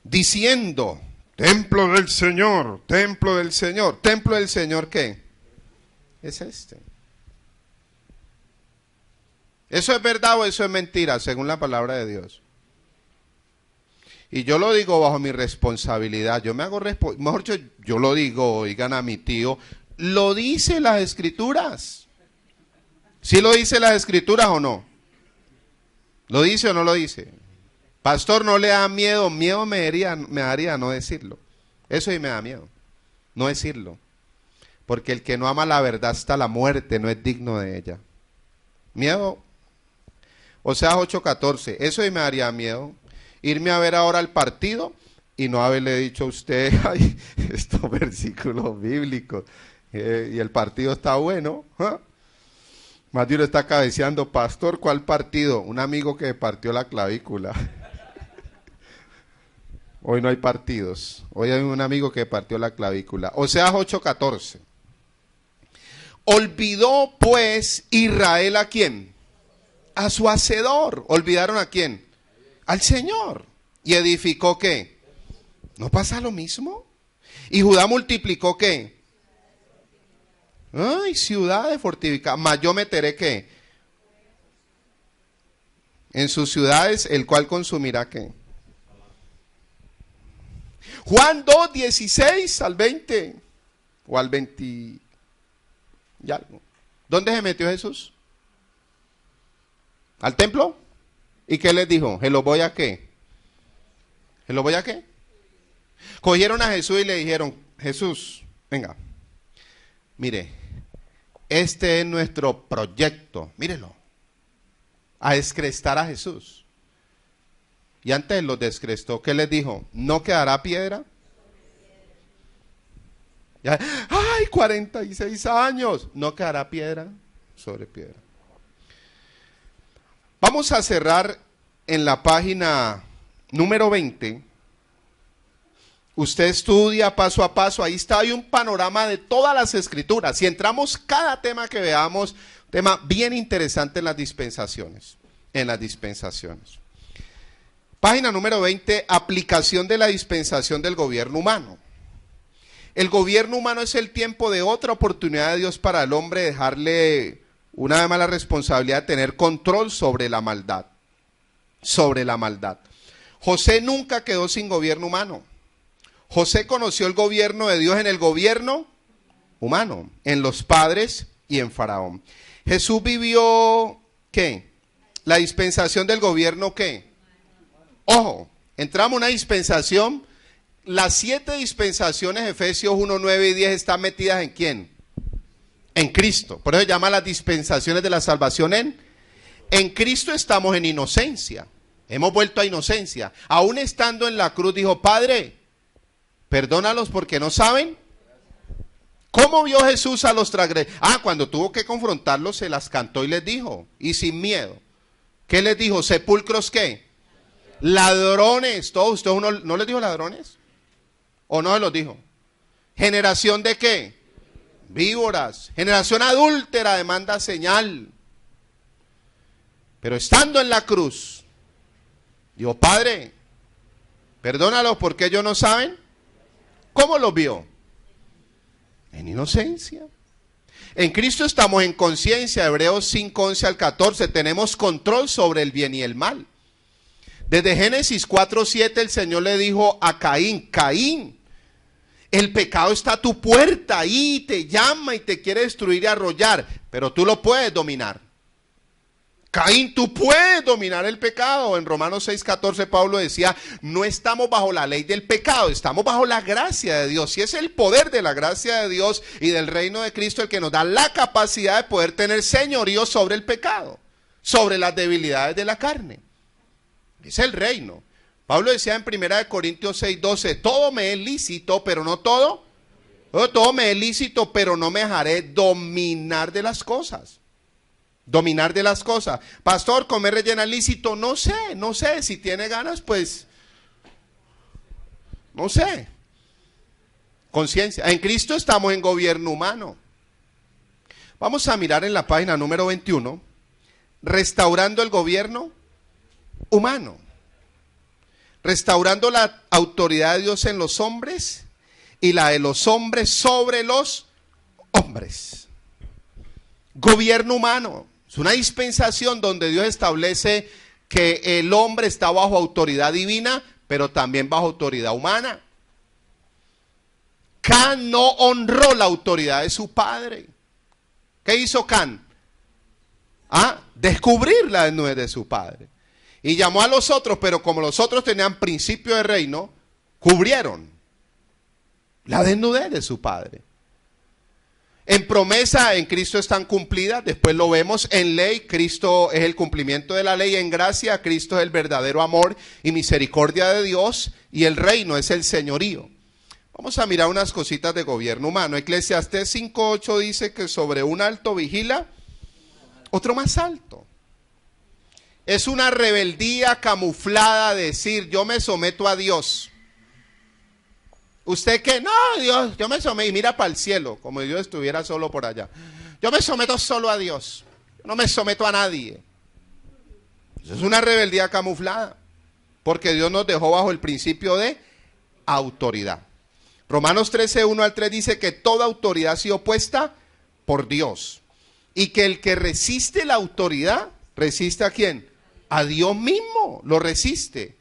Diciendo, templo del Señor, templo del Señor. ¿Templo del Señor qué? Es este. ¿Eso es verdad o eso es mentira, según la palabra de Dios? Y yo lo digo bajo mi responsabilidad. Yo me hago mejor yo lo digo, oigan a mi tío, lo dice las Escrituras. ¿Sí lo dice las Escrituras o no? ¿Lo dice o no lo dice? Pastor, no le da miedo. Miedo me daría no decirlo. Eso sí me da miedo, no decirlo. Porque el que no ama la verdad hasta la muerte no es digno de ella. Miedo. Oseas 8:14, eso sí me daría miedo. Irme a ver ahora el partido y no haberle dicho a usted, ay, estos versículos bíblicos, y el partido está bueno. ¿Ah? Más de uno está cabeceando, pastor, ¿cuál partido? Un amigo que partió la clavícula. Hoy no hay partidos, hoy hay un amigo que partió la clavícula. Oseas 8:14. Olvidó pues Israel ¿a quién? A su hacedor. ¿Olvidaron a quién? Al Señor. ¿Y edificó qué? ¿No pasa lo mismo? ¿Y Judá multiplicó qué? Ay, ciudades fortificadas. Mas yo meteré qué? En sus ciudades, el cual consumirá qué. Juan 2:16 al 20 o al 20 y algo. ¿Dónde se metió Jesús? ¿Al templo? ¿Y qué les dijo? ¿Se los voy a qué? ¿Se los voy a qué? Cogieron a Jesús y le dijeron, Jesús, venga, mire, este es nuestro proyecto, mírelo, a descrestar a Jesús. Y antes los descrestó, ¿qué les dijo? ¿No quedará piedra? Ya, ¡ay, 46 años! No quedará piedra sobre piedra. Vamos a cerrar en la página número 20 Usted estudia paso a paso, ahí está, hay un panorama de todas las escrituras. Si entramos cada tema que veamos, tema bien interesante en las dispensaciones. En las dispensaciones. Página número 20, aplicación de la dispensación del gobierno humano. El gobierno humano es el tiempo de otra oportunidad de Dios para el hombre, dejarle una vez más la responsabilidad de tener control sobre la maldad. Sobre la maldad. José nunca quedó sin gobierno humano. José conoció el gobierno de Dios en el gobierno humano, en los padres y en Faraón. Jesús vivió, ¿qué? La dispensación del gobierno, ¿qué? Ojo, entramos en una dispensación. Las 7 dispensaciones, Efesios 1, 9 y 10, están metidas ¿en quién? En Cristo. Por eso se llama las dispensaciones de la salvación en Cristo estamos en inocencia. Hemos vuelto a inocencia. Aún estando en la cruz dijo, Padre, perdónalos porque no saben. ¿Cómo vio Jesús a los transgresores? Cuando tuvo que confrontarlos se las cantó y les dijo, y sin miedo. ¿Qué les dijo? ¿Sepulcros qué? Ladrones. ¿Todos ustedes no les dijo ladrones? ¿O no se los dijo? ¿Generación de qué? Víboras. Generación adúltera demanda señal. Pero estando en la cruz, dijo, Padre, perdónalos porque ellos no saben. ¿Cómo los vio? En inocencia. En Cristo estamos en conciencia. Hebreos 5, 11 al 14. Tenemos control sobre el bien y el mal. Desde Génesis 4, 7 el Señor le dijo a Caín, Caín, el pecado está a tu puerta, ahí te llama y te quiere destruir y arrollar, pero tú lo puedes dominar. Caín, tú puedes dominar el pecado. En Romanos 6, 14 Pablo decía, no estamos bajo la ley del pecado, estamos bajo la gracia de Dios. Y es el poder de la gracia de Dios y del reino de Cristo el que nos da la capacidad de poder tener señorío sobre el pecado, sobre las debilidades de la carne. Es el reino. Pablo decía en 1 Corintios 6, 12, todo me es lícito, pero no todo. Todo me es lícito, pero no me dejaré dominar de las cosas. Dominar de las cosas. Pastor, comer rellena lícito, no sé. Si tiene ganas, pues, no sé. Conciencia. En Cristo estamos en gobierno humano. Vamos a mirar en la página número 21, restaurando el gobierno humano. Restaurando la autoridad de Dios en los hombres y la de los hombres sobre los hombres. Gobierno humano. Es una dispensación donde Dios establece que el hombre está bajo autoridad divina, pero también bajo autoridad humana. Can no honró la autoridad de su padre. ¿Qué hizo Can? Descubrir la desnudez de su padre. Y llamó a los otros, pero como los otros tenían principio de reino, cubrieron la desnudez de su padre. En promesa, en Cristo están cumplidas, después lo vemos. En ley, Cristo es el cumplimiento de la ley. En gracia, Cristo es el verdadero amor y misericordia de Dios. Y el reino es el señorío. Vamos a mirar unas cositas de gobierno humano. Eclesiastés 5:8 dice que sobre un alto vigila otro más alto. Es una rebeldía camuflada decir, yo me someto a Dios. ¿Usted qué? No, Dios, yo me someto y mira para el cielo, como si Dios estuviera solo por allá. Yo me someto solo a Dios, yo no me someto a nadie. Eso es una rebeldía camuflada, porque Dios nos dejó bajo el principio de autoridad. Romanos 13, 1 al 3 dice que toda autoridad ha sido puesta por Dios. Y que el que resiste la autoridad, ¿resiste a quién? A Dios mismo, lo resiste.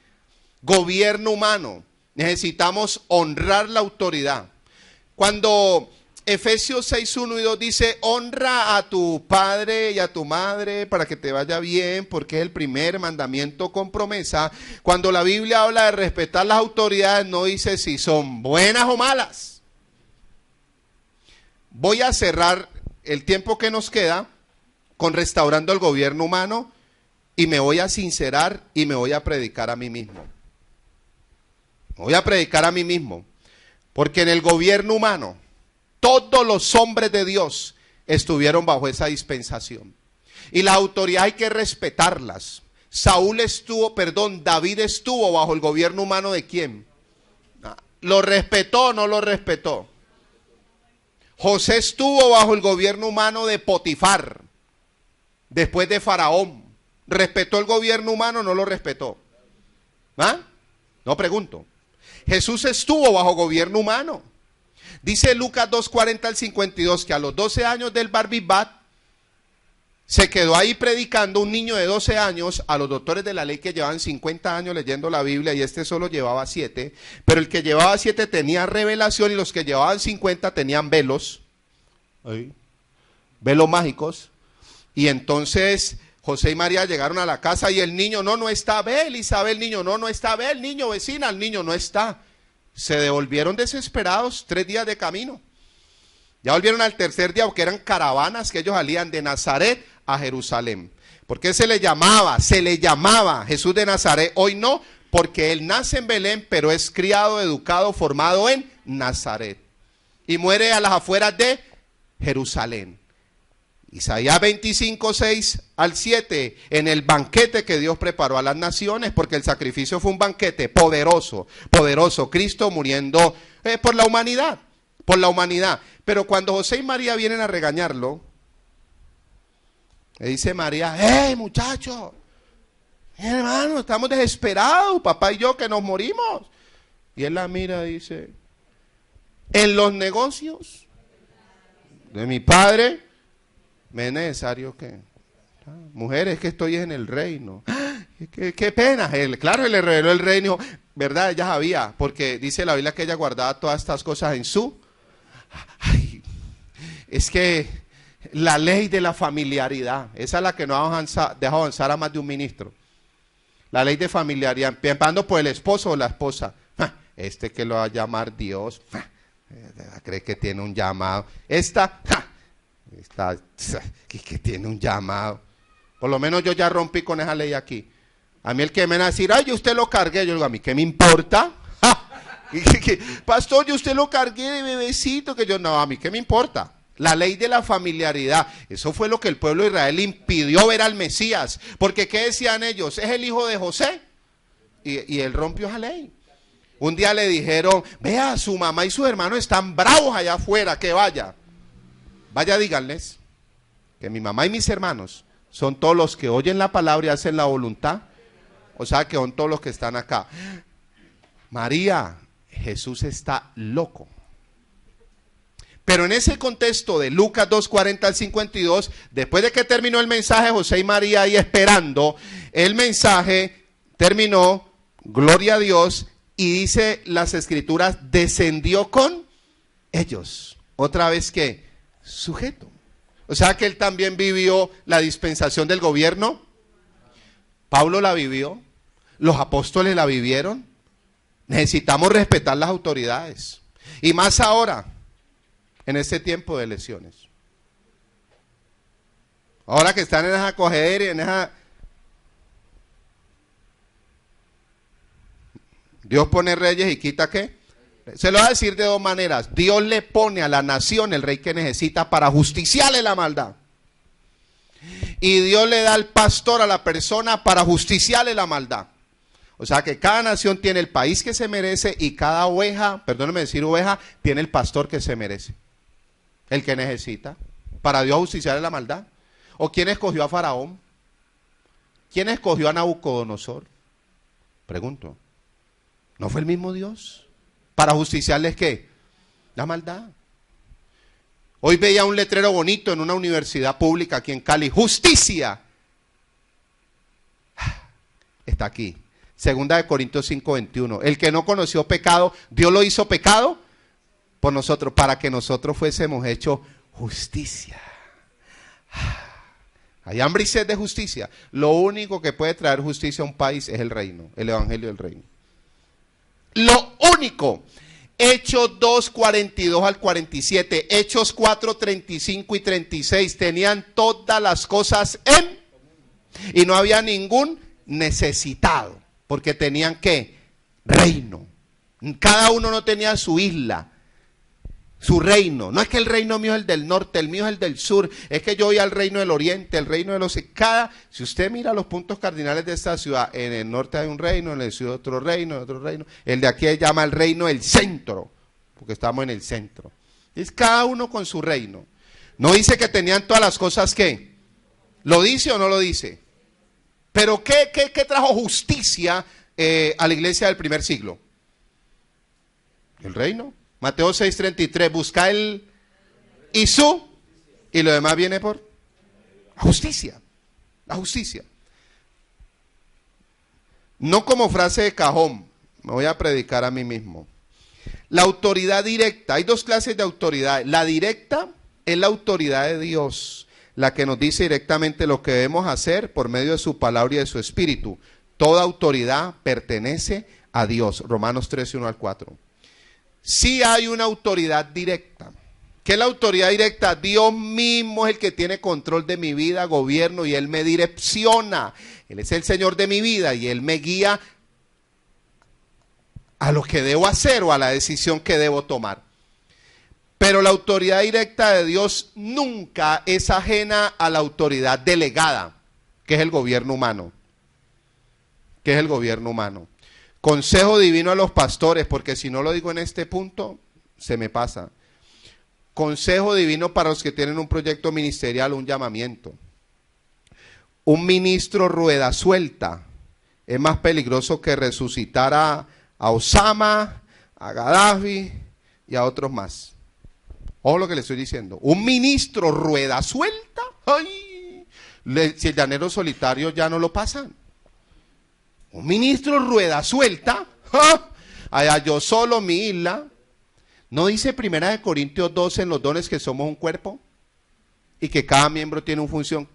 Gobierno humano. Necesitamos honrar la autoridad. Cuando Efesios 6, 1 y 2 dice, honra a tu padre y a tu madre para que te vaya bien, porque es el primer mandamiento con promesa. Cuando la Biblia habla de respetar las autoridades, no dice si son buenas o malas. Voy a cerrar el tiempo que nos queda con restaurando el gobierno humano y me voy a sincerar y me voy a predicar a mí mismo. Me voy a predicar a mí mismo, porque en el gobierno humano todos los hombres de Dios estuvieron bajo esa dispensación. Y las autoridades hay que respetarlas. David estuvo bajo el gobierno humano ¿de quién? ¿Lo respetó o no lo respetó? José estuvo bajo el gobierno humano de Potifar, después de Faraón. ¿Respetó el gobierno humano o no lo respetó? ¿Ah? No pregunto. Jesús estuvo bajo gobierno humano. Dice Lucas 2:40 al 52 que a los 12 años del Bar Mitzvah se quedó ahí predicando un niño de 12 años a los doctores de la ley que llevaban 50 años leyendo la Biblia y este solo llevaba 7, pero el que llevaba 7 tenía revelación y los que llevaban 50 tenían velos, velos mágicos. Y entonces José y María llegaron a la casa y el niño, no está, ve Elizabeth, el niño, no está, ve el niño, vecina, el niño no está. Se devolvieron desesperados, 3 días de camino. Ya volvieron al tercer día porque eran caravanas que ellos salían de Nazaret a Jerusalén. ¿Por qué se le llamaba Jesús de Nazaret? Hoy no, porque él nace en Belén, pero es criado, educado, formado en Nazaret. Y muere a las afueras de Jerusalén. Isaías 25, 6 al 7, en el banquete que Dios preparó a las naciones, porque el sacrificio fue un banquete poderoso, Cristo muriendo por la humanidad. Pero cuando José y María vienen a regañarlo, le dice María, ¡hey muchacho! Hermano, estamos desesperados, papá y yo que nos morimos. Y él la mira y dice, en los negocios de mi padre, me es necesario que, mujeres, que estoy en el reino. Qué pena, claro, él le reveló el reino, ¿verdad? Ella sabía, porque dice la Biblia que ella guardaba todas estas cosas en su... Ay, es que la ley de la familiaridad, esa es la que no deja avanzar a más de un ministro. La ley de familiaridad, empezando por el esposo o la esposa. Este que lo va a llamar Dios, cree que tiene un llamado. Esta que tiene un llamado. Por lo menos yo ya rompí con esa ley aquí. A mí el que me va a decir, ay, yo usted lo cargué, yo digo, a mí ¿qué me importa? Pastor, yo usted lo cargué de bebecito, que yo no, a mí ¿qué me importa? La ley de la familiaridad, eso fue lo que el pueblo de Israel impidió ver al Mesías, porque ¿qué decían ellos? Es el hijo de José, y él rompió esa ley. Un día le dijeron, vea, su mamá y su hermano están bravos allá afuera, que vaya, díganles que mi mamá y mis hermanos son todos los que oyen la palabra y hacen la voluntad, o sea que son todos los que están acá. María, Jesús está loco. Pero en ese contexto de Lucas 2:40 al 52, después de que terminó el mensaje, José y María ahí esperando, el mensaje terminó, gloria a Dios, y dice las escrituras, descendió con ellos. Otra vez que, sujeto. O sea que él también vivió la dispensación del gobierno. Pablo la vivió, los apóstoles la vivieron. Necesitamos respetar las autoridades. Y más ahora, en este tiempo de elecciones. Ahora que están en esa cogedera y en esa... Dios pone reyes y quita ¿qué? Se lo va a decir de dos maneras. Dios le pone a la nación el rey que necesita para justiciarle la maldad. Y Dios le da al pastor a la persona para justiciarle la maldad. O sea que cada nación tiene el país que se merece y cada oveja, perdónenme decir oveja, tiene el pastor que se merece. El que necesita. Para Dios justiciarle la maldad. ¿O quién escogió a Faraón? ¿Quién escogió a Nabucodonosor? Pregunto. ¿No fue el mismo Dios? ¿Para justiciarles qué? La maldad. Hoy veía un letrero bonito en una universidad pública aquí en Cali. ¡Justicia! Está aquí. Segunda de Corintios 5:21. El que no conoció pecado, Dios lo hizo pecado por nosotros, para que nosotros fuésemos hechos justicia. Hay hambre y sed de justicia. Lo único que puede traer justicia a un país es el reino, el evangelio del reino. Lo único. Hechos 2:42 al 47, Hechos 4:35 y 36, tenían todas las cosas en, y no había ningún necesitado, porque tenían ¿qué? Reino. Cada uno no tenía su isla. Su reino. No es que el reino mío es el del norte, el mío es el del sur. Es que yo voy al reino del oriente, el reino de los... Si usted mira los puntos cardinales de esta ciudad, en el norte hay un reino, en el sur otro reino, otro reino. El de aquí se llama el reino del centro, porque estamos en el centro. Es cada uno con su reino. No dice que tenían todas las cosas que... ¿Lo dice o no lo dice? Pero ¿qué trajo justicia a la iglesia del primer siglo? El reino. Mateo 6:33, busca el y su, y lo demás viene por la justicia. La justicia. No como frase de cajón, me voy a predicar a mí mismo. La autoridad directa, hay dos clases de autoridad. La directa es la autoridad de Dios, la que nos dice directamente lo que debemos hacer por medio de su palabra y de su espíritu. Toda autoridad pertenece a Dios. Romanos 13:1-4. Sí hay una autoridad directa. ¿Qué es la autoridad directa? Dios mismo es el que tiene control de mi vida, gobierno, y Él me direcciona. Él es el Señor de mi vida y Él me guía a lo que debo hacer o a la decisión que debo tomar. Pero la autoridad directa de Dios nunca es ajena a la autoridad delegada, que es el gobierno humano. ¿Qué es el gobierno humano? Consejo divino a los pastores, porque si no lo digo en este punto, se me pasa. Consejo divino para los que tienen un proyecto ministerial, un llamamiento. Un ministro rueda suelta es más peligroso que resucitar a Osama, a Gaddafi y a otros más. Ojo lo que le estoy diciendo. Un ministro rueda suelta, ¡ay! Si el llanero solitario ya no lo pasan. Un ministro rueda suelta, ¡ja! Allá yo solo, mi isla. ¿No dice 1 Corintios 12 en los dones que somos un cuerpo? Y que cada miembro tiene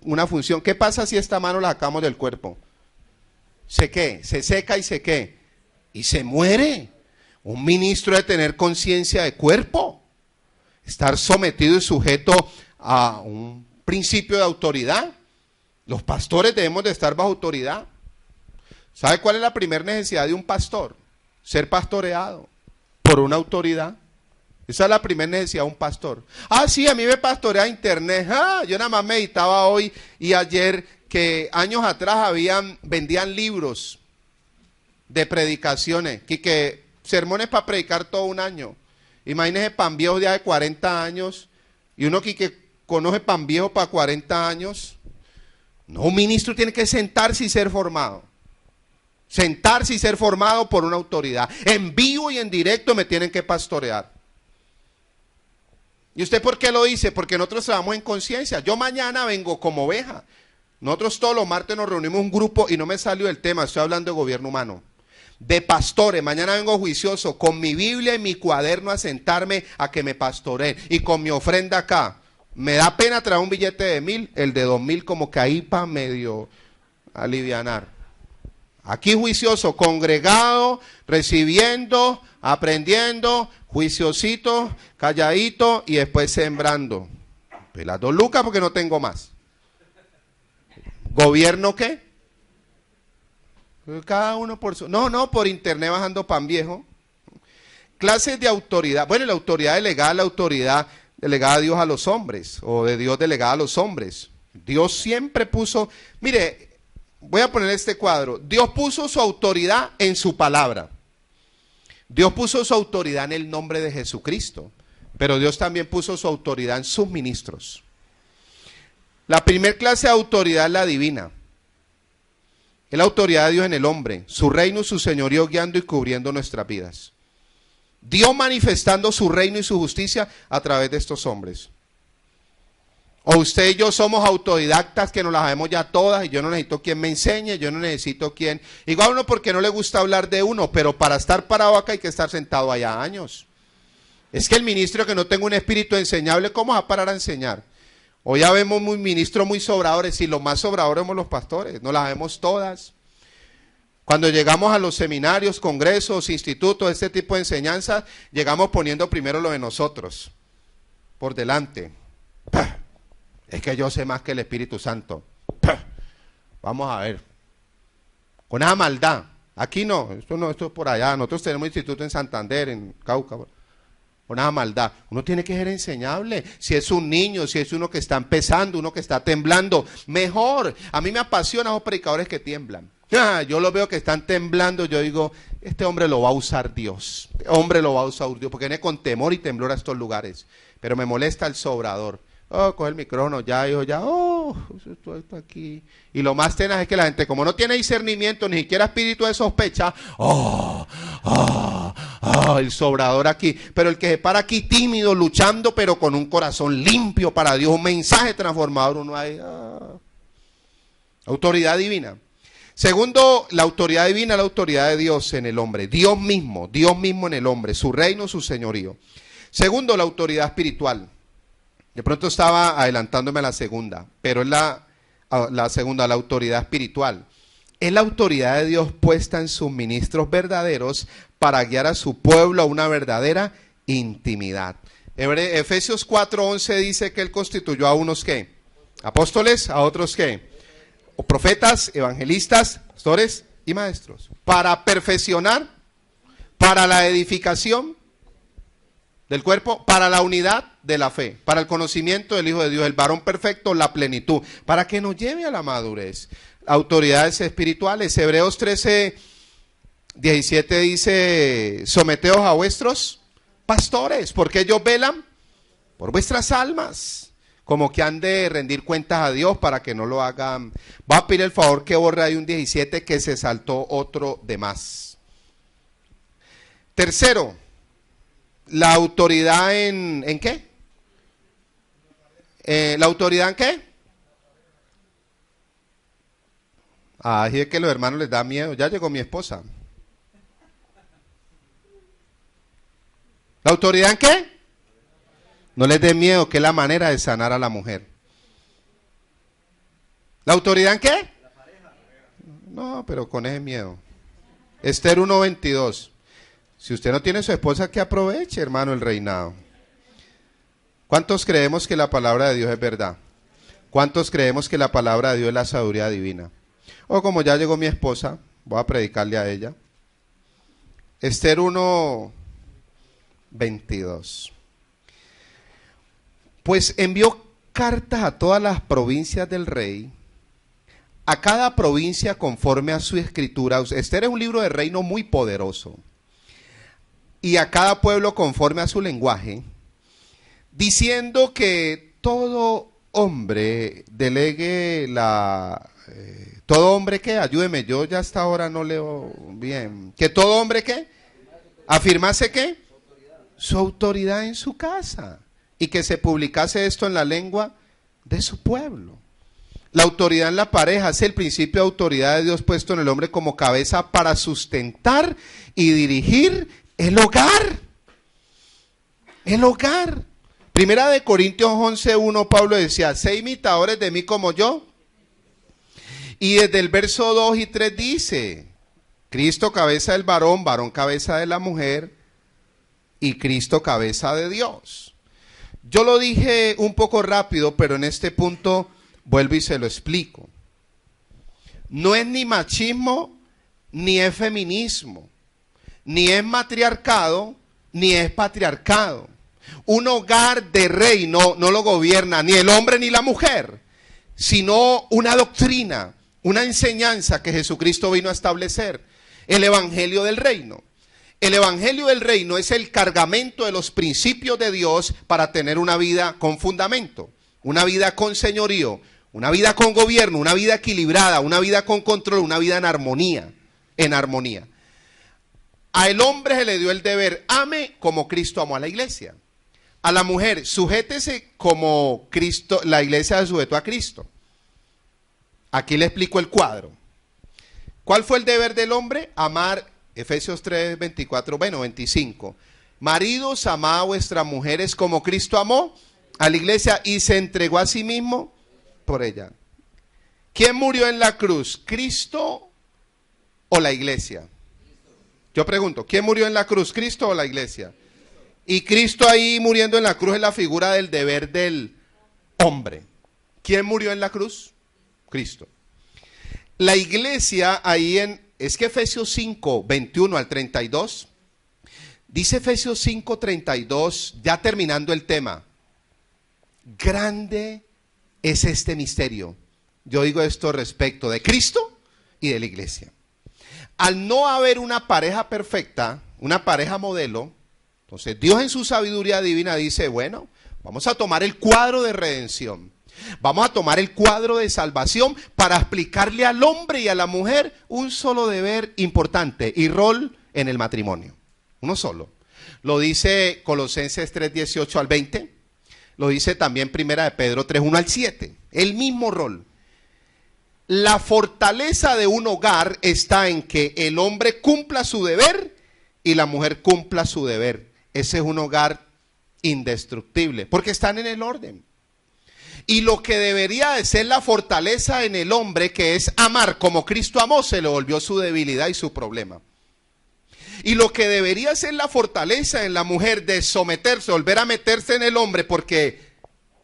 una función. ¿Qué pasa si esta mano la sacamos del cuerpo? Se seca y se qué. Y se muere. Un ministro debe tener conciencia de cuerpo. Estar sometido y sujeto a un principio de autoridad. Los pastores debemos de estar bajo autoridad. ¿Sabe cuál es la primera necesidad de un pastor? Ser pastoreado por una autoridad. Esa es la primera necesidad de un pastor. Ah, sí, a mí me pastorea internet. Yo nada más meditaba hoy y ayer que años atrás vendían libros de predicaciones, que sermones para predicar todo un año. Imagínese pan viejo ya de 40 años y uno que conoce pan viejo para 40 años. No, un ministro tiene que sentarse y ser formado. Sentarse y ser formado por una autoridad. En vivo y en directo me tienen que pastorear. ¿Y usted por qué lo dice? Porque nosotros trabajamos en conciencia. Yo mañana vengo como oveja. Nosotros todos los martes nos reunimos un grupo y no me salió el tema, estoy hablando de gobierno humano. De pastores, mañana vengo juicioso con mi Biblia y mi cuaderno a sentarme a que me pastoreen. Y con mi ofrenda acá. Me da pena traer un billete de 1,000, el de 2,000 como que ahí para medio alivianar. Aquí juicioso, congregado, recibiendo, aprendiendo, juiciosito, calladito y después sembrando. Pues las 2 lucas porque no tengo más. ¿Gobierno qué? Cada uno por su... No, por internet bajando pan viejo. Clases de autoridad. Bueno, la autoridad delegada, la autoridad delegada a Dios a los hombres, o de Dios delegada a los hombres. Dios siempre puso... Mire, voy a poner este cuadro. Dios puso su autoridad en su palabra. Dios puso su autoridad en el nombre de Jesucristo. Pero Dios también puso su autoridad en sus ministros. La primer clase de autoridad es la divina. Es la autoridad de Dios en el hombre. Su reino, su señorío guiando y cubriendo nuestras vidas. Dios manifestando su reino y su justicia a través de estos hombres. O usted y yo somos autodidactas que nos las sabemos ya todas y yo no necesito quien me enseñe, yo no necesito quien... Igual uno porque no le gusta hablar de uno, pero para estar parado acá hay que estar sentado allá años. Es que el ministro que no tenga un espíritu enseñable, ¿cómo va a parar a enseñar? Hoy ya vemos muy ministros muy sobradores y los más sobradores somos los pastores, nos las sabemos todas. Cuando llegamos a los seminarios, congresos, institutos, este tipo de enseñanzas, llegamos poniendo primero lo de nosotros, por delante. ¡Pah! Es que yo sé más que el Espíritu Santo. ¡Pah! Vamos a ver. Con esa maldad. Aquí no, esto es por allá. Nosotros tenemos instituto en Santander, en Cauca. o nada maldad. Uno tiene que ser enseñable. Si es un niño, si es uno que está empezando, uno que está temblando, mejor. A mí me apasionan los predicadores que tiemblan. Yo los veo que están temblando, yo digo, este hombre lo va a usar Dios. Este hombre lo va a usar Dios, porque viene con temor y temblor a estos lugares. Pero me molesta el sobrador. Oh, coge el micrófono, ya, hijo, ya, esto aquí. Y lo más tenaz es que la gente, como no tiene discernimiento, ni siquiera espíritu de sospecha, el sobrador aquí. Pero el que se para aquí tímido, luchando, pero con un corazón limpio para Dios, un mensaje transformador, uno hay. Autoridad divina. Segundo, la autoridad divina, la autoridad de Dios en el hombre. Dios mismo en el hombre, su reino, su señorío. Segundo, la autoridad espiritual. De pronto estaba adelantándome a la segunda, pero es la segunda, la autoridad espiritual. Es la autoridad de Dios puesta en sus ministros verdaderos para guiar a su pueblo a una verdadera intimidad. Efesios 4:11 dice que Él constituyó a unos ¿qué? Apóstoles, a otros ¿qué? O profetas, evangelistas, pastores y maestros. Para perfeccionar, para la edificación del cuerpo, para la unidad de la fe, para el conocimiento del Hijo de Dios, el varón perfecto, la plenitud, para que nos lleve a la madurez. Autoridades espirituales. Hebreos 13:17 dice, someteos a vuestros pastores, porque ellos velan por vuestras almas, como que han de rendir cuentas a Dios para que no lo hagan. Va a pedir el favor que borre ahí un 17 que se saltó otro de más. Tercero, la autoridad ¿en qué? ¿La autoridad en qué? Es que a los hermanos les da miedo. Ya llegó mi esposa. ¿La autoridad en qué? No les dé miedo, que es la manera de sanar a la mujer. ¿La autoridad en qué? No, pero con ese miedo. Esther 1:22. Si usted no tiene su esposa, que aproveche, hermano, el reinado. ¿Cuántos creemos que la palabra de Dios es verdad? ¿Cuántos creemos que la palabra de Dios es la sabiduría divina? Como ya llegó mi esposa, voy a predicarle a ella. Esther 1:22. Pues envió cartas a todas las provincias del rey, a cada provincia conforme a su escritura. Esther es un libro de reino muy poderoso. Y a cada pueblo conforme a su lenguaje, diciendo que todo hombre delegue todo hombre que, ayúdeme, yo ya hasta ahora no leo bien, que todo hombre que, afirmase que, su autoridad en su casa, y que se publicase esto en la lengua de su pueblo. La autoridad en la pareja es el principio de autoridad de Dios puesto en el hombre como cabeza para sustentar y dirigir el hogar. El hogar. Primera de Corintios 11:1, Pablo decía, sé imitadores de mí como yo. Y desde el verso 2 y 3 dice, Cristo cabeza del varón, varón cabeza de la mujer, y Cristo cabeza de Dios. Yo lo dije un poco rápido, pero en este punto vuelvo y se lo explico. No es ni machismo, ni es feminismo, ni es matriarcado, ni es patriarcado. Un hogar de reino no lo gobierna ni el hombre ni la mujer, sino una doctrina, una enseñanza que Jesucristo vino a establecer, el evangelio del reino. El evangelio del reino es el cargamento de los principios de Dios para tener una vida con fundamento, una vida con señorío, una vida con gobierno, una vida equilibrada, una vida con control, una vida en armonía, en armonía. A el hombre se le dio el deber, ame como Cristo amó a la iglesia. A la mujer, sujétese como Cristo, la iglesia se sujetó a Cristo. Aquí le explico el cuadro. ¿Cuál fue el deber del hombre? Amar. Efesios 25. Maridos, amad a vuestras mujeres como Cristo amó a la iglesia y se entregó a sí mismo por ella. ¿Quién murió en la cruz? ¿Cristo o la iglesia? Yo pregunto, ¿quién murió en la cruz? ¿Cristo o la iglesia? Y Cristo ahí muriendo en la cruz es la figura del deber del hombre. ¿Quién murió en la cruz? Cristo. La iglesia ahí es que Efesios 5:21 al 32 Dice Efesios 5:32, ya terminando el tema. Grande es este misterio. Yo digo esto respecto de Cristo y de la iglesia. Al no haber una pareja perfecta, una pareja modelo, entonces Dios en su sabiduría divina dice, bueno, vamos a tomar el cuadro de redención. Vamos a tomar el cuadro de salvación para explicarle al hombre y a la mujer un solo deber importante y rol en el matrimonio. Uno solo. Lo dice Colosenses 3:18 al 20. Lo dice también Primera de Pedro 3:1 al 7. El mismo rol. La fortaleza de un hogar está en que el hombre cumpla su deber y la mujer cumpla su deber. Ese es un hogar indestructible porque están en el orden. Y lo que debería de ser la fortaleza en el hombre, que es amar como Cristo amó, se le volvió su debilidad y su problema. Y lo que debería ser la fortaleza en la mujer de someterse, volver a meterse en el hombre, porque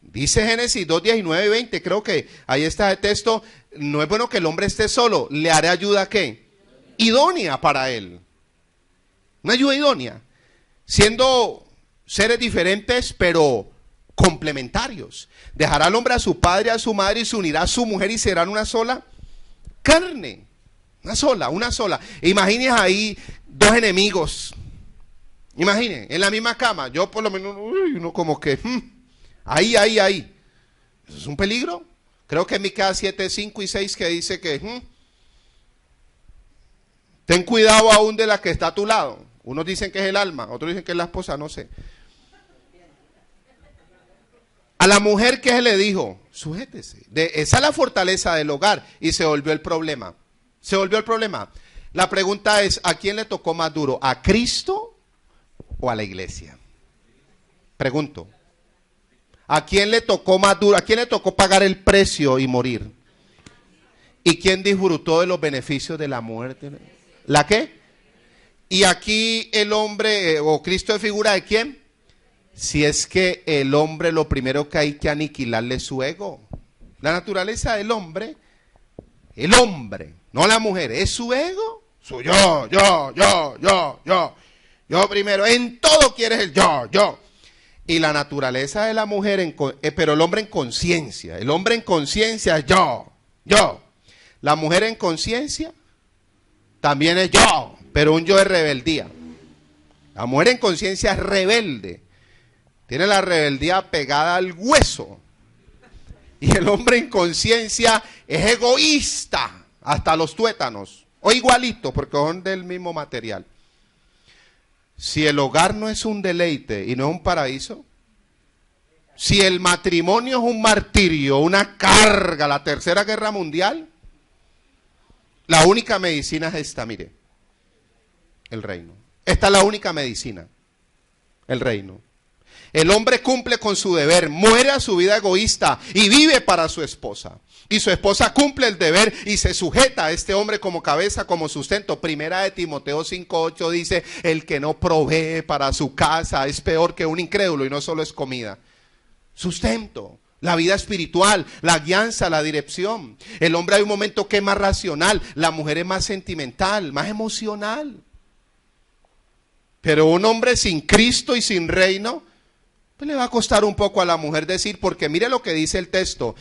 dice Génesis 2:19 y 20, creo que ahí está el texto, no es bueno que el hombre esté solo, le haré ayuda ¿qué? Idónea para él. Una ayuda idónea, siendo seres diferentes, pero complementarios. Dejará al hombre a su padre y a su madre y se unirá a su mujer y serán una sola carne. Una sola. Imaginen ahí dos enemigos. Imaginen, en la misma cama. Yo por lo menos, uno como que, ahí. ¿Eso es un peligro? Creo que en Miqueas 7, 5 y 6 que dice que, ten cuidado aún de la que está a tu lado. Unos dicen que es el alma, otros dicen que es la esposa, no sé. A la mujer, ¿qué se le dijo? Sujétese. Esa es la fortaleza del hogar y se volvió el problema. La pregunta es, ¿a quién le tocó más duro? ¿A Cristo o a la iglesia? Pregunto. ¿A quién le tocó más duro? ¿A quién le tocó pagar el precio y morir? ¿Y quién disfrutó de los beneficios de la muerte? ¿La qué? Y aquí el hombre o Cristo es figura de ¿quién? Si es que el hombre lo primero que hay que aniquilarle es su ego. La naturaleza del hombre, no la mujer, es su ego. Su yo. Yo primero, en todo quieres el yo. Y la naturaleza de la mujer, pero el hombre en conciencia. El hombre en conciencia es yo. La mujer en conciencia también es yo, pero un yo de rebeldía. La mujer en conciencia es rebelde. Tiene la rebeldía pegada al hueso. Y el hombre en conciencia es egoísta hasta los tuétanos. O igualito, porque son del mismo material. Si el hogar no es un deleite y no es un paraíso, si el matrimonio es un martirio, una carga, la Tercera Guerra Mundial, la única medicina es esta, mire, el reino. Esta es la única medicina, el reino. El hombre cumple con su deber, muere a su vida egoísta y vive para su esposa. Y su esposa cumple el deber y se sujeta a este hombre como cabeza, como sustento. Primera de Timoteo 5:8 dice, el que no provee para su casa es peor que un incrédulo y no solo es comida. Sustento, la vida espiritual, la guianza, la dirección. El hombre hay un momento que es más racional, la mujer es más sentimental, más emocional. Pero un hombre sin Cristo y sin reino, pues le va a costar un poco a la mujer decir, porque mire lo que dice el texto,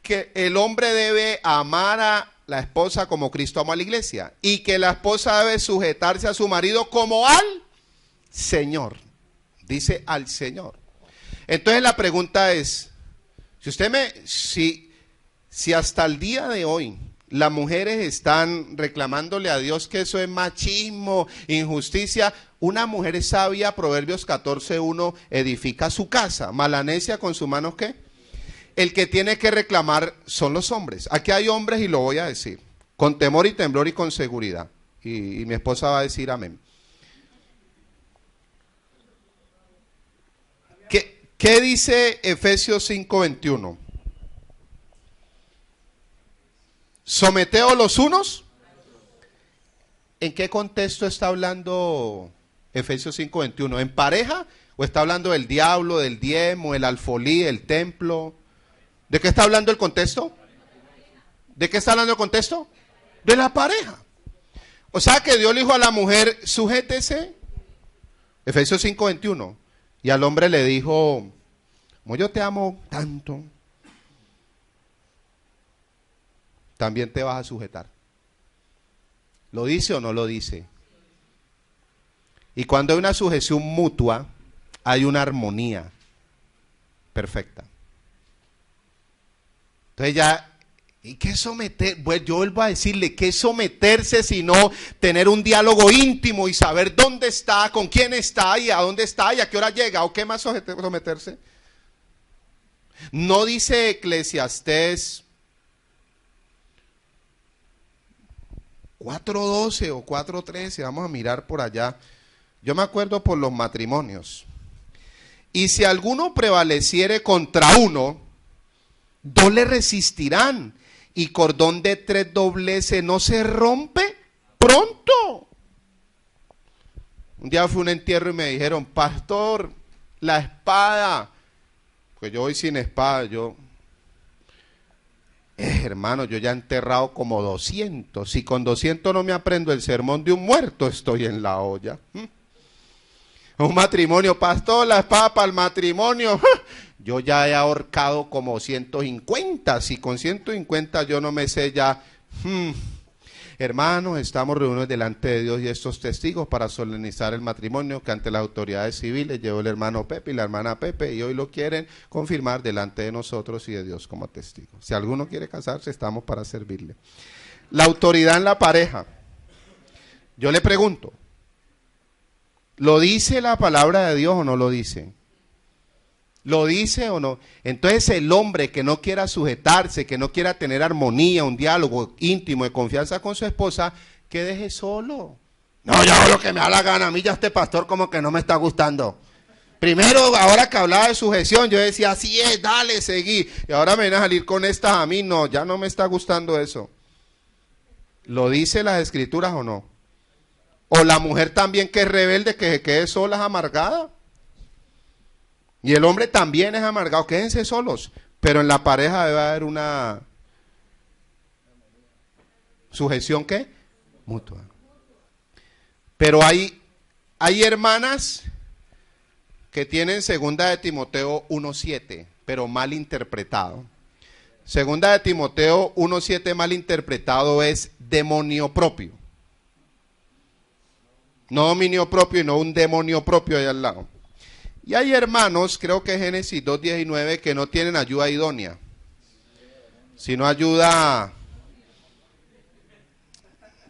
que el hombre debe amar a la esposa como Cristo amó a la iglesia y que la esposa debe sujetarse a su marido como al Señor. Dice al Señor. Entonces la pregunta es, si hasta el día de hoy las mujeres están reclamándole a Dios que eso es machismo, injusticia, una mujer sabia, Proverbios 14:1, edifica su casa, mas la necia con sus manos ¿qué? El que tiene que reclamar son los hombres. Aquí hay hombres y lo voy a decir, con temor y temblor y con seguridad. Y mi esposa va a decir amén. ¿Qué dice Efesios 5:21? Someteos los unos. ¿En qué contexto está hablando Efesios 5:21? ¿En pareja? ¿O está hablando del diablo, del diezmo, el alfolí, el templo? ¿De qué está hablando el contexto? ¿De qué está hablando el contexto? De la pareja. O sea que Dios le dijo a la mujer, sujétese Efesios 5:21. Y al hombre le dijo, como yo te amo tanto, también te vas a sujetar. ¿Lo dice o no lo dice? Y cuando hay una sujeción mutua, hay una armonía perfecta. Entonces ya, ¿y qué someter? Pues yo vuelvo a decirle, ¿qué someterse sino tener un diálogo íntimo y saber dónde está, con quién está y a dónde está y a qué hora llega? ¿O qué más someterse? No dice Eclesiastés 4:12 o 4:13, vamos a mirar por allá. Yo me acuerdo por los matrimonios. Y si alguno prevaleciere contra uno, dos le resistirán, y cordón de 3 dobleces no se rompe pronto. Un día fui a un entierro y me dijeron, pastor, la espada. Pues yo voy sin espada, hermano, yo ya he enterrado como 200. Si con 200 no me aprendo el sermón de un muerto, estoy en la olla. Un matrimonio, pastor, la espada para el matrimonio. Yo ya he ahorcado como 150. Si con 150 yo no me sé ya. Hermanos, estamos reunidos delante de Dios y estos testigos para solemnizar el matrimonio que ante las autoridades civiles llevó el hermano Pepe y la hermana Pepe, y hoy lo quieren confirmar delante de nosotros y de Dios como testigo. Si alguno quiere casarse, estamos para servirle. La autoridad en la pareja. Yo le pregunto, ¿lo dice la palabra de Dios o no lo dice? ¿Lo dice o no? Entonces el hombre que no quiera sujetarse, que no quiera tener armonía, un diálogo íntimo de confianza con su esposa, que deje solo. No, yo hago lo que me da la gana, a mí ya este pastor como que no me está gustando. Primero, ahora que hablaba de sujeción, yo decía, así es, dale, seguí. Y ahora me viene a salir con estas a mí, no, ya no me está gustando eso. ¿Lo dice las escrituras o no? O la mujer también que es rebelde, que se quede sola, es amargada. Y el hombre también es amargado, quédense solos. Pero en la pareja debe haber una sujeción, ¿qué? Mutua. Pero hay hermanas que tienen segunda de Timoteo 1:7, pero mal interpretado. Segunda de Timoteo 1:7 mal interpretado es demonio propio. No dominio propio y no un demonio propio ahí al lado. Y hay hermanos, creo que Génesis 2:19, que no tienen ayuda idónea, sino ayuda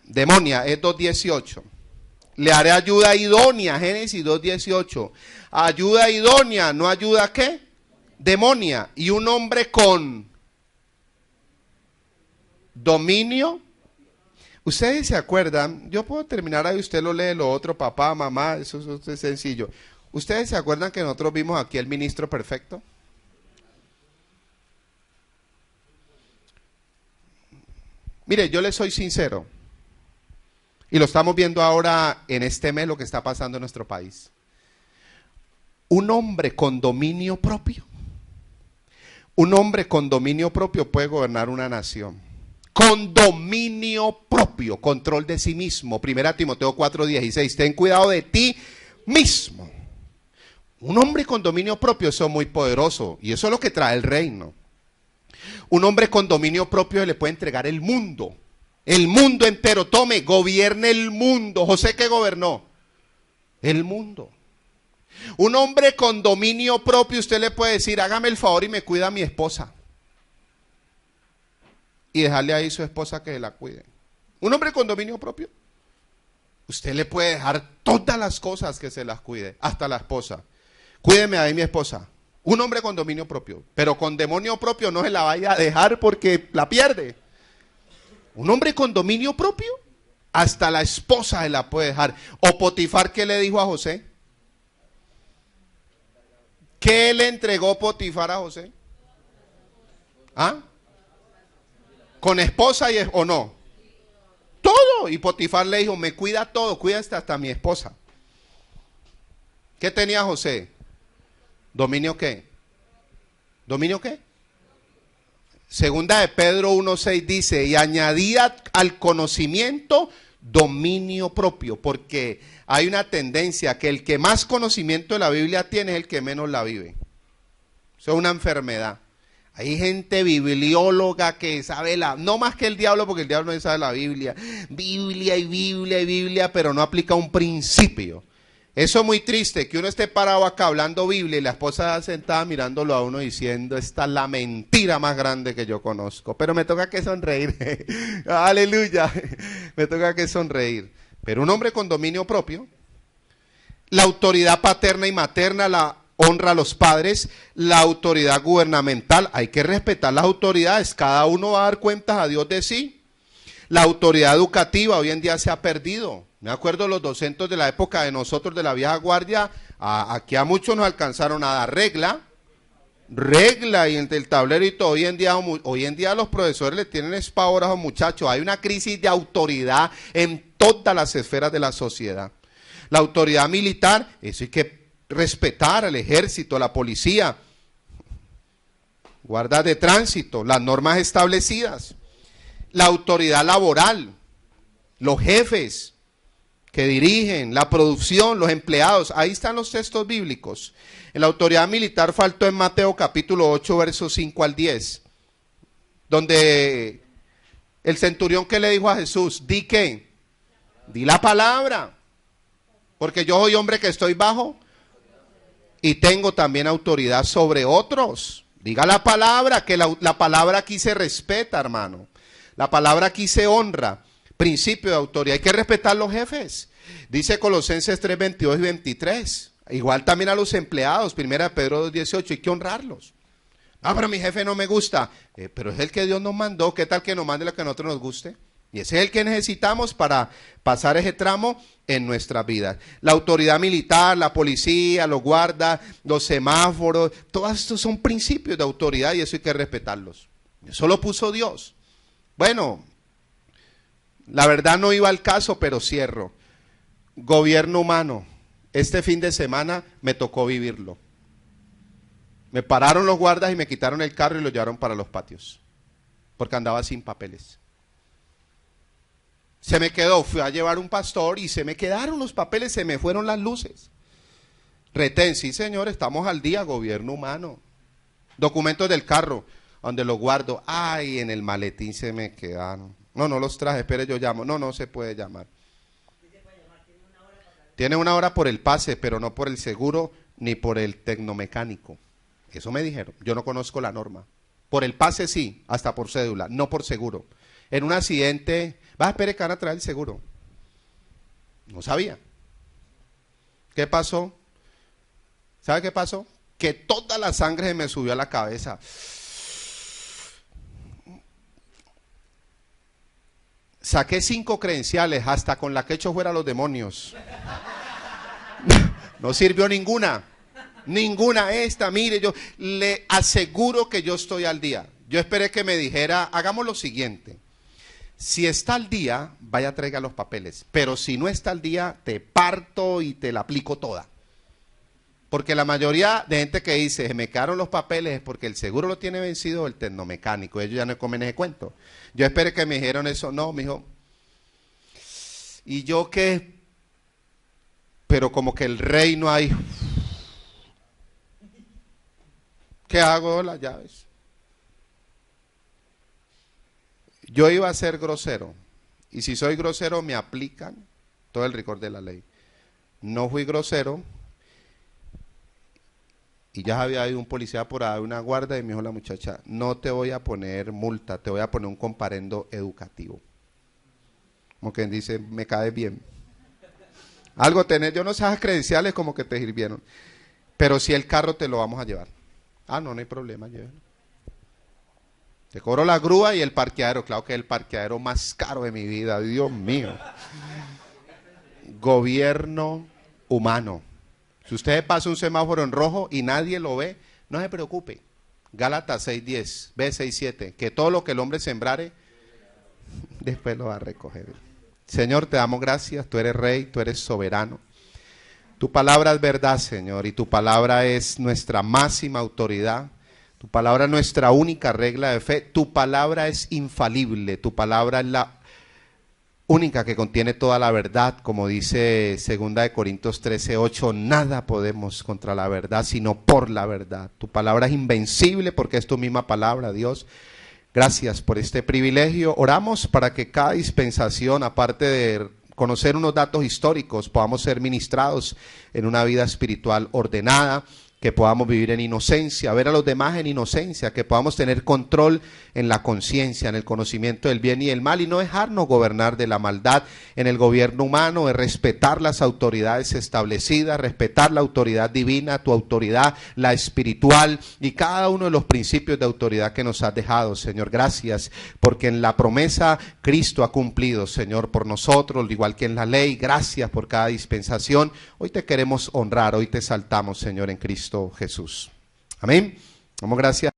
demonia, es 2:18. Le haré ayuda idónea, Génesis 2:18. Ayuda idónea, no ayuda ¿qué? Demonia. Y un hombre con dominio. Ustedes se acuerdan, yo puedo terminar ahí, usted lo lee, lo otro, papá, mamá, eso es sencillo. ¿Ustedes se acuerdan que nosotros vimos aquí el ministro perfecto? Mire, yo le soy sincero, y lo estamos viendo ahora en este mes lo que está pasando en nuestro país. Un hombre con dominio propio puede gobernar una nación. Con dominio propio, control de sí mismo. 1 Timoteo 4:16, ten cuidado de ti mismo. Un hombre con dominio propio, eso es muy poderoso, y eso es lo que trae el reino. Un hombre con dominio propio le puede entregar el mundo entero, tome, gobierne el mundo. José, ¿qué gobernó? El mundo. Un hombre con dominio propio, usted le puede decir, hágame el favor y me cuida a mi esposa. Y dejarle ahí su esposa que la cuide. Un hombre con dominio propio, usted le puede dejar todas las cosas que se las cuide, hasta la esposa. Cuídeme ahí mi esposa. Un hombre con dominio propio, pero con demonio propio no se la vaya a dejar porque la pierde. Un hombre con dominio propio, hasta la esposa se la puede dejar. O Potifar, ¿qué le dijo a José? ¿Qué le entregó Potifar a José? ¿Ah? ¿Con esposa o no? Todo. Y Potifar le dijo, me cuida todo, cuida hasta mi esposa. ¿Qué tenía José? ¿Dominio qué? ¿Dominio qué? Segunda de Pedro 1:6 dice, y añadida al conocimiento, dominio propio, porque hay una tendencia que el que más conocimiento de la Biblia tiene es el que menos la vive. Eso es una enfermedad. Hay gente biblióloga que sabe no más que el diablo, porque el diablo no sabe la Biblia. Biblia y Biblia y Biblia, pero no aplica un principio. Eso es muy triste, que uno esté parado acá hablando Biblia y la esposa sentada mirándolo a uno diciendo, esta es la mentira más grande que yo conozco. Pero me toca que sonreír. Aleluya. Me toca que sonreír. Pero un hombre con dominio propio, la autoridad paterna y materna, la honra a los padres, la autoridad gubernamental, hay que respetar las autoridades, cada uno va a dar cuentas a Dios de sí. La autoridad educativa hoy en día se ha perdido. Me acuerdo los docentes de la época de nosotros de la vieja guardia, aquí a muchos nos alcanzaron a dar regla y entre el tablero y todo. Hoy en día los profesores le tienen espavor a los muchachos. Hay una crisis de autoridad en todas las esferas de la sociedad. La autoridad militar, eso hay que respetar al ejército, a la policía, guardas de tránsito, las normas establecidas. La autoridad laboral, los jefes que dirigen, la producción, los empleados, ahí están los textos bíblicos. En la autoridad militar faltó en Mateo capítulo 8, versos 5 al 10, donde el centurión que le dijo a Jesús, ¿di qué? Di la palabra, porque yo soy hombre que estoy bajo y tengo también autoridad sobre otros. Diga la palabra, que la palabra aquí se respeta, hermano. La palabra aquí se honra. Principio de autoridad. Hay que respetar los jefes. Dice Colosenses 3, 22 y 23. Igual también a los empleados. Primera de Pedro 2, 18. Hay que honrarlos. No, pero mi jefe no me gusta. Pero es el que Dios nos mandó. ¿Qué tal que nos mande lo que a nosotros nos guste? Y ese es el que necesitamos para pasar ese tramo en nuestras vidas. La autoridad militar, la policía, los guardas, los semáforos. Todos estos son principios de autoridad y eso hay que respetarlos. Eso lo puso Dios. Bueno, la verdad no iba al caso, pero cierro. Gobierno humano. Este fin de semana me tocó vivirlo. Me pararon los guardas y me quitaron el carro y lo llevaron para los patios, porque andaba sin papeles. Se me quedó, fui a llevar un pastor y se me quedaron los papeles, se me fueron las luces. Retén, sí señor, estamos al día, gobierno humano. Documentos del carro, donde los guardo. Ay, en el maletín se me quedaron. No los traje, espere, yo llamo. No se puede llamar. Tiene una hora por el pase, pero no por el seguro ni por el tecnomecánico. Eso me dijeron, yo no conozco la norma. Por el pase sí, hasta por cédula, no por seguro. En un accidente, vas a esperar que van a traer el seguro. No sabía. ¿Qué pasó? ¿Sabe qué pasó? Que toda la sangre se me subió a la cabeza. Saqué 5 credenciales, hasta con la que echo fuera los demonios. No sirvió ninguna. Ninguna esta, mire, yo le aseguro que yo estoy al día. Yo esperé que me dijera, hagamos lo siguiente. Si está al día, vaya traiga los papeles. Pero si no está al día, te parto y te la aplico toda. Porque la mayoría de gente que dice, me quedaron los papeles, es porque el seguro lo tiene vencido o el tecnomecánico. Ellos ya no comen ese cuento. Yo esperé que me dijeron eso. No, mijo. ¿Y yo qué? Pero como que el rey no hay. ¿Qué hago? Las llaves. Yo iba a ser grosero. Y si soy grosero, me aplican todo el rigor de la ley. No fui grosero. Y ya había ido un policía por ahí, una guarda, y me dijo la muchacha, no te voy a poner multa, te voy a poner un comparendo educativo. Como quien dice, me cae bien. Algo tener, yo no sé, esas credenciales como que te sirvieron. Pero si el carro te lo vamos a llevar. No hay problema, llévelo. Te cobro la grúa y el parqueadero, claro que es el parqueadero más caro de mi vida, Dios mío. Gobierno humano. Si usted pasa un semáforo en rojo y nadie lo ve, no se preocupe. Gálatas 6:10, B6:7, que todo lo que el hombre sembrare, después lo va a recoger. Señor, te damos gracias, tú eres rey, tú eres soberano. Tu palabra es verdad, Señor, y tu palabra es nuestra máxima autoridad. Tu palabra es nuestra única regla de fe. Tu palabra es infalible, tu palabra es única que contiene toda la verdad, como dice 2 Corintios 13:8, nada podemos contra la verdad, sino por la verdad. Tu palabra es invencible porque es tu misma palabra, Dios. Gracias por este privilegio. Oramos para que cada dispensación, aparte de conocer unos datos históricos, podamos ser ministrados en una vida espiritual ordenada, que podamos vivir en inocencia, ver a los demás en inocencia, que podamos tener control en la conciencia, en el conocimiento del bien y el mal, y no dejarnos gobernar de la maldad en el gobierno humano, de respetar las autoridades establecidas, respetar la autoridad divina, tu autoridad, la espiritual, y cada uno de los principios de autoridad que nos has dejado, Señor. Gracias, porque en la promesa Cristo ha cumplido, Señor, por nosotros, igual que en la ley. Gracias por cada dispensación. Hoy te queremos honrar, hoy te exaltamos, Señor, en Cristo Jesús. Amén. Damos gracias.